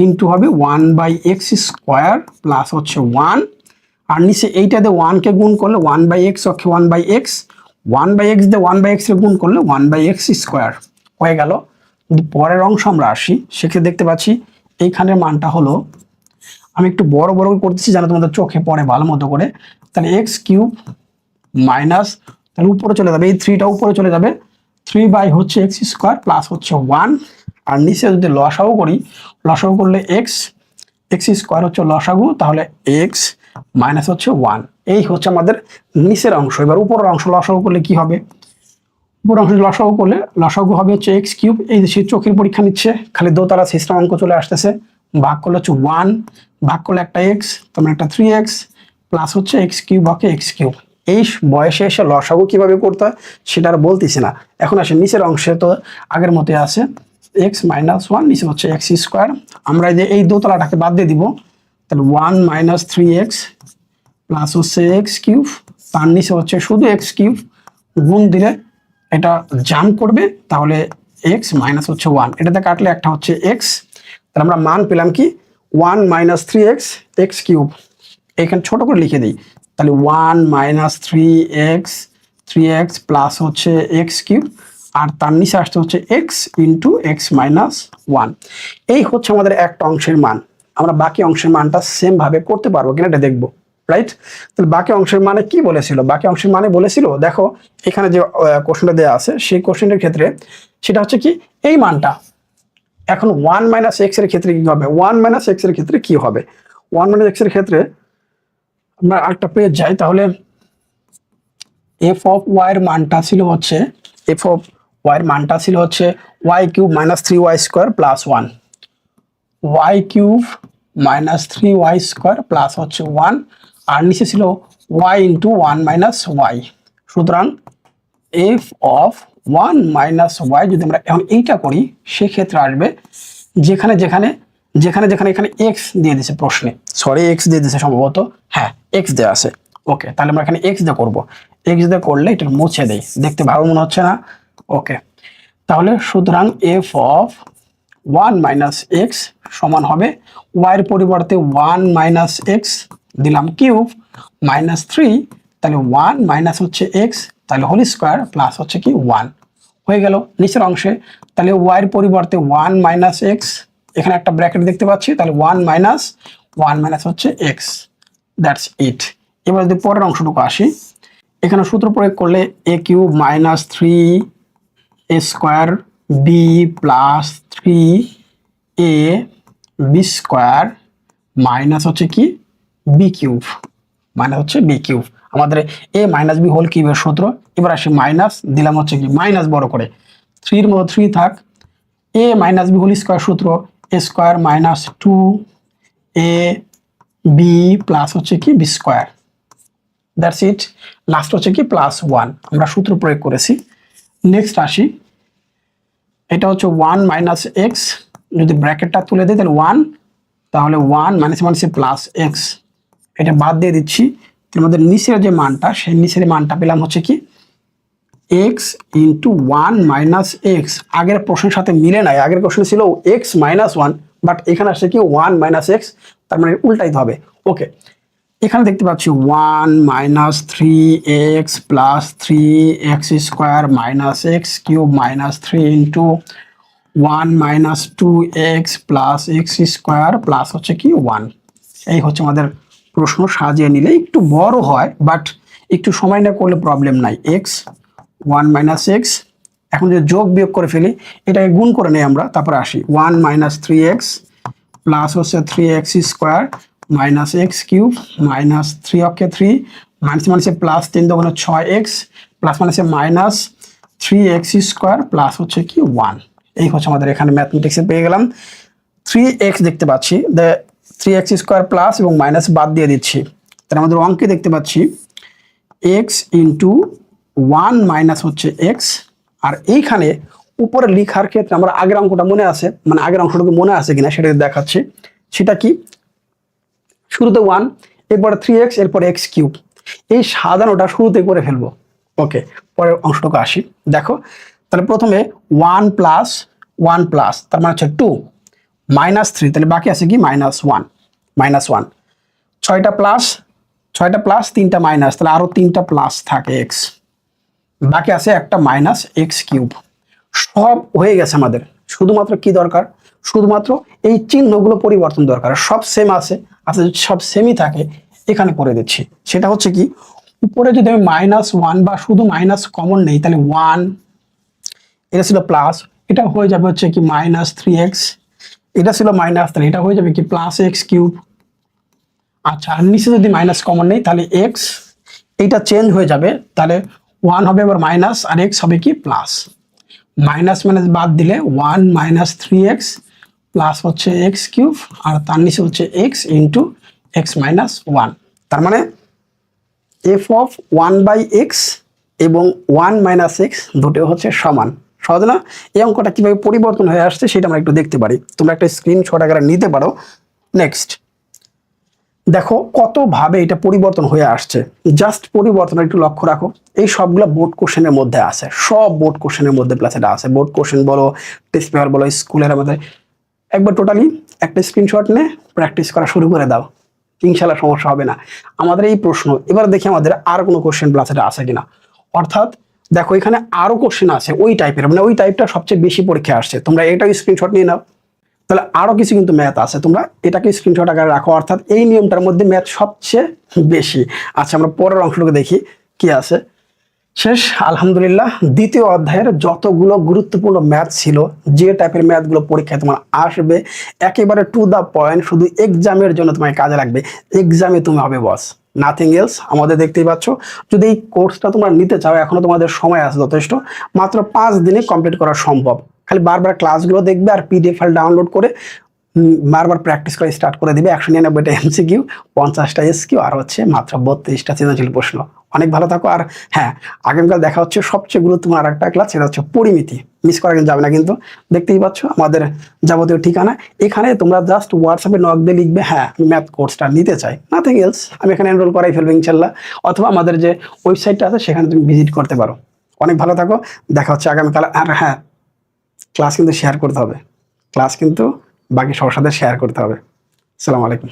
ইন্টু হবে 1/x² প্লাস হচ্ছে 1, আর নিচে এইটা দিয়ে 1 কে গুণ করলে 1/x অক্ষে 1/x, 1/x দিয়ে 1/x এর গুণ করলে 1/x² হয়ে গেল। যদি পরের অংশ আমরা আসি, সেক্ষেত্রে দেখতে পাচ্ছি এইখানের মানটা হলো, আমি একটু বড় বড় করতেছি যেন তোমাদের চোখে পড়ে ভালো মতো করে। তাহলে x³ মাইনাস, তাহলে উপরে চলে যাবে, এই 3টা উপরে চলে যাবে, 3/ হচ্ছে x² প্লাস হচ্ছে 1, আর নিচে যদি লসাগু করি, লসাগু করলে x² হচ্ছে লসাগু, তাহলে x মাইনাস হচ্ছে 1। এই হচ্ছে আমাদের নিচের অংশ। এবার উপরের অংশ লসাগু করলে কি হবে, উপরের অংশ লসাগু হবে হচ্ছে x³। এই যে সে চোখের পরীক্ষা নিচ্ছে, খালি দোতলা সিস্টেম অঙ্ক চলে আসতেছে। ভাগ করলে হচ্ছে 1, ভাগ করলে একটা x, তোমার একটা 3x প্লাস হচ্ছে x³ অকে x³। এই বয়সে এসে লসাগু কিভাবে করতে হয় সেটা আর বলতেছি না। এখন আসে নিচের অংশে, তো আগের মতোই আছে x - 1, নিচে হচ্ছে x²। আমরা এই দোতলাটাকে বাদ দিয়ে দিব, তাহলে 1 মাইনাস 3x প্লাস হচ্ছে এক্স কিউব, তার নিচে হচ্ছে শুধু এক্স কিউব, গুণ দিলে এটা জাম্প করবে, তাহলে এক্স মাইনাস হচ্ছে 1, এটাতে কাটলে একটা হচ্ছে এক্স। তাহলে আমরা মান পেলাম কি 1 মাইনাস 3x এক্স কিউব, এখানে ছোট করে লিখে দিই, তাহলে 1 মাইনাস 3x প্লাস হচ্ছে এক্স কিউব, আর তার নিচে আসতে হচ্ছে এক্স ইন্টু এক্স মাইনাস 1। এই হচ্ছে আমাদের একটা অংশের মান। আমরা বাকি অংশের মানটা সেম ভাবে করতে পারবো কিনা এটা দেখবো, রাইট? তাহলে বাকি অংশের মানে কি বলেছিল? বাকি অংশের মানে বলেছিল, দেখো এখানে যে কোশ্চেনটা দেওয়া আছে সেই কোশ্চেনের ক্ষেত্রে সেটা হচ্ছে কি এই মানটা। এখন 1 মাইনাস এক্স এর ক্ষেত্রে কি হবে? 1 মাইনাস এক্স এর ক্ষেত্রে কি হবে? 1 মাইনাস এক্স এর ক্ষেত্রে আমরা আরেকটা পেজ যাই, তাহলে এফ অফ ওয়াই এর মানটা ছিল হচ্ছে y cube minus 3y square plus 1, y cube minus 3y square plus হচ্ছে 1, আর নিচে ছিল y ইন্টু 1 মাইনাস ওয়াই। সুতরাং এফ অফ 1 মাইনাস ওয়াই যদি আমরা এখন এইটা করি সেক্ষেত্রে আসবে যেখানে যেখানে যেখানে যেখানে এখানে এক্স দিয়ে দিছে প্রশ্নে, সরি এক্স দিয়ে দিছে সম্ভবত, হ্যাঁ এক্স দেওয়া আছে। ওকে, তাহলে আমরা এখানে এক্স দিয়ে করবো, এক্স দিয়ে করলে এটা মুছে দেই, দেখতে ভালো মনে হচ্ছে না? ওকে, তাহলে সুতরাং এফ অফ 1 মাইনাস এক্স সমান হবে ওয়াইয়ের পরিবর্তে 1 মাইনাস এক্স দিলাম কিউব মাইনাস 3, তাহলে 1 মাইনাস হচ্ছে এক্স, তাহলে হোল স্কোয়ার প্লাস হচ্ছে কি 1 হয়ে গেল নিচের অংশে। তাহলে ওয়াইয়ের পরিবর্তে 1 মাইনাস এক্স, এখানে একটা ব্র্যাকেট দেখতে পাচ্ছি, তাহলে 1 মাইনাস হচ্ছে এক্স, দ্যাটস ইট। এবার যদি পরের অংশটুকু আসি, এখানে সূত্র প্রয়োগ করলে a cube minus 3 square b plus 3 a b square minus হচ্ছে কি বি কিউব, মাইনাস হচ্ছে বি কিউব। আমাদের এ মাইনাস বি হোল কিউবের সূত্র। এবার আসি মাইনাস দিলাম হচ্ছে কি মাইনাস বড় করে, 3 এর মধ্যে 3 থাক, a minus b whole square সূত্র a square minus 2 a b plus হচ্ছে কি b square, that's it. Last হচ্ছে কি প্লাস 1, আমরা সূত্র প্রয়োগ করেছি। নেক্সট আসি, এটা হচ্ছে 1 মাইনাস এক্স, যদি ব্র্যাকেটটা তুলে দিই তাহলে 1, তাহলে 1 মাইনাস মাইনাসে প্লাস এক্স, এটা বাদ দিয়ে দিচ্ছি। তার মধ্যে নিচের যে মানটা সেই নিচের মানটা পেলাম হচ্ছে কি এক্স ইন্টু 1 মাইনাস এক্স। আগের প্রশ্নের সাথে মিলে নাই, আগের প্রশ্ন ছিল এক্স মাইনাস 1, বাট এখানে আসছে কি 1 মাইনাস এক্স, তার মানে উল্টাইতে হবে। ওকে, এখানে দেখতে পাচ্ছি 1 minus 3x plus 3x square minus x cube minus 3 into 1 minus 2x plus x square plus হচ্ছে কি 1। এই হচ্ছে আমাদের প্রশ্ন। সাজিয়ে নিলে একটু বড় হয়, বাট একটু সময় না করলে প্রবলেম নাই। এক্স 1 মাইনাস এক্স, এখন যদি যোগ বিয়োগ করে ফেলি এটাকে গুণ করে নেই আমরা, তারপরে আসি 1 মাইনাস 3x প্লাস হচ্ছে 3x square minus x cube minus 3 অক্ষে 3 মাইনাস মাইনাসে প্লাস 3 দোকানে 6x প্লাস মাইনাসে মাইনাস 3x স্কোয়ার প্লাস হচ্ছে কি 1। এই হচ্ছে আমাদের এখানে ম্যাথমেটিক্সে পেয়ে গেলাম 3x দেখতে পাচ্ছি, 3x স্কোয়ার প্লাস এবং মাইনাস বাদ দিয়ে দিচ্ছি, তাহলে আমাদের অঙ্কে দেখতে পাচ্ছি x ইন্টু 1 মাইনাস হচ্ছে x। আর এইখানে উপরে লেখার ক্ষেত্রে আমার আগের অঙ্কটা মনে আছে, মানে আগের অংশটুকু মনে আছে কিনা সেটা দেখাচ্ছি। সেটা কি, শুরুতে 1, এরপরে 3x, এরপরে x কিউব, এই সাজানোটা শুরুতে করে ফেলবো। ওকে, পরের অংশটুকু আসি, দেখো তাহলে প্রথমে 1 প্লাস তার মানে হচ্ছে 2 মাইনাস 3, তাহলে বাকি আছে কি মাইনাস 1 6টা প্লাস 3টা মাইনাস, তাহলে আরো 3টা প্লাস থাকে x, বাকি আছে একটা মাইনাস এক্স কিউব। সব হয়ে গেছে আমাদের, শুধুমাত্র কি দরকার, শুধুমাত্র এই চিহ্নগুলো পরিবর্তন দরকার। সব সেম আছে, আচ্ছা যদি সব সেমই থাকে এখানে করে দিচ্ছি। সেটা হচ্ছে কি, উপরে যদি আমি -1 বা শুধু মাইনাস কমন নেই তাহলে 1, এটা ছিল প্লাস, এটা হয়ে যাবে হচ্ছে কি -3x, এটা ছিল মাইনাস, তাহলে এটা হয়ে যাবে কি প্লাস এক্স কিউব। আচ্ছা, আর নিচে যদি মাইনাস কমন নেই তাহলে এক্স, এইটা চেঞ্জ হয়ে যাবে, তাহলে 1 হবে আবার মাইনাস আর এক্স হবে কি প্লাস। মাইনাস মাইনাস বাদ দিলে 1 মাইনাস 3x প্লাস হচ্ছে এক্স কিউব, আর তার নিচে হচ্ছে এক্স ইন্টু এক্স মাইনাস 1। তার মানে এফ অফ 1 বাই এক্স এবং 1 মাইনাস এক্স দুটো হচ্ছে সমান। সহজ না? এই অঙ্কটা কিভাবে পরিবর্তন হয়ে আসছে সেটা আমরা একটু দেখতে পারি, তোমরা একটা স্ক্রিনশট আকারে নিতে পারো। নেক্সট দেখো কতভাবে এটা পরিবর্তন হয়ে আসছে, জাস্ট পরিবর্তন একটু লক্ষ্য রাখো। এই সবগুলো বোর্ড কোশ্চেনের মধ্যে আছে, সব বোর্ড কোশ্চেনের মধ্যে প্লাস এটা আছে। বোর্ড কোশ্চেন বলো, টেস্ট পেপার বলো, স্কুলের আমাদের একবার টোটালি একটা স্ক্রিনশট নে প্র্যাকটিস করা শুরু করে দাও, ইনশাল্লাহ সমস্যা হবে না। আমাদের এই প্রশ্ন এবার দেখি আমাদের আর কোনো কোশ্চেন প্লাস এটা আছে কিনা। অর্থাৎ দেখো এখানে আরো কোশ্চেন আছে ওই টাইপের, মানে ওই টাইপটা সবচেয়ে বেশি পরীক্ষায় আসছে, তোমরা এটাও স্ক্রিনশট নিয়ে নাও। তাহলে আরো কিছু কিন্তু ম্যাথ আছে, তোমরা এটাকে স্ক্রিনশট আকারে রাখো। অর্থাৎ এই নিয়মটার মধ্যে ম্যাথ সবচেয়ে বেশি। আচ্ছা আমরা পরের অংশটুকু দেখি কি আছে। শেষ আলহামদুলিল্লাহ, দ্বিতীয় অধ্যায়ের যতগুলো গুরুত্বপূর্ণ ম্যাথ ছিল, যে টাইপের ম্যাথগুলো পরীক্ষায় তোমার আসবে একেবারে টু দা পয়েন্ট, শুধু এক্সামের জন্য তোমার কাজে লাগবে, এক্সামে তুমি হবে বস, নাথিং এলস। আমাদের দেখতেই পাচ্ছ, যদি এই কোর্সটা তোমরা নিতে চাও এখনো তোমাদের সময় আছে যথেষ্ট, মাত্র 5 দিনে কমপ্লিট করা সম্ভব। খালি বারবার ক্লাসগুলো দেখবে আর পিডিএফ ফাইল ডাউনলোড করে বারবার প্র্যাকটিস করে স্টার্ট করে দিবে। 199টা এমসিকিউ, 50টা এসকিউ, আর হচ্ছে মাত্র 32টা সৃজনশীল প্রশ্ন। অনেক ভালো থাকো। আর হ্যাঁ, আগামীকাল দেখা হচ্ছে সবচেয়ে গুরুত্বপূর্ণ আর একটা ক্লাস, সেটা হচ্ছে পরিমিতি। মিস করা কিন্তু যাবে না। কিন্তু দেখতেই পাচ্ছ আমাদের যাবতীয় ঠিকানা এখানে, তোমরা জাস্ট হোয়াটসঅ্যাপে নক দিয়ে লিখবে হ্যাঁ আমি ম্যাথ কোর্সটা নিতে চাই, নাথিং এলস, আমি এখানে এনরোল করাই ফেলবো ইনশাল্লাহ। অথবা আমাদের যে ওয়েবসাইটটা আছে সেখানে তুমি ভিজিট করতে পারো। অনেক ভালো থাকো, দেখা হচ্ছে আগামীকাল। আর হ্যাঁ, ক্লাস কিন্তু শেয়ার করতে হবে, ক্লাস কিন্তু বাকি সবার সাথে শেয়ার করতে হবে। আসসালামু আলাইকুম।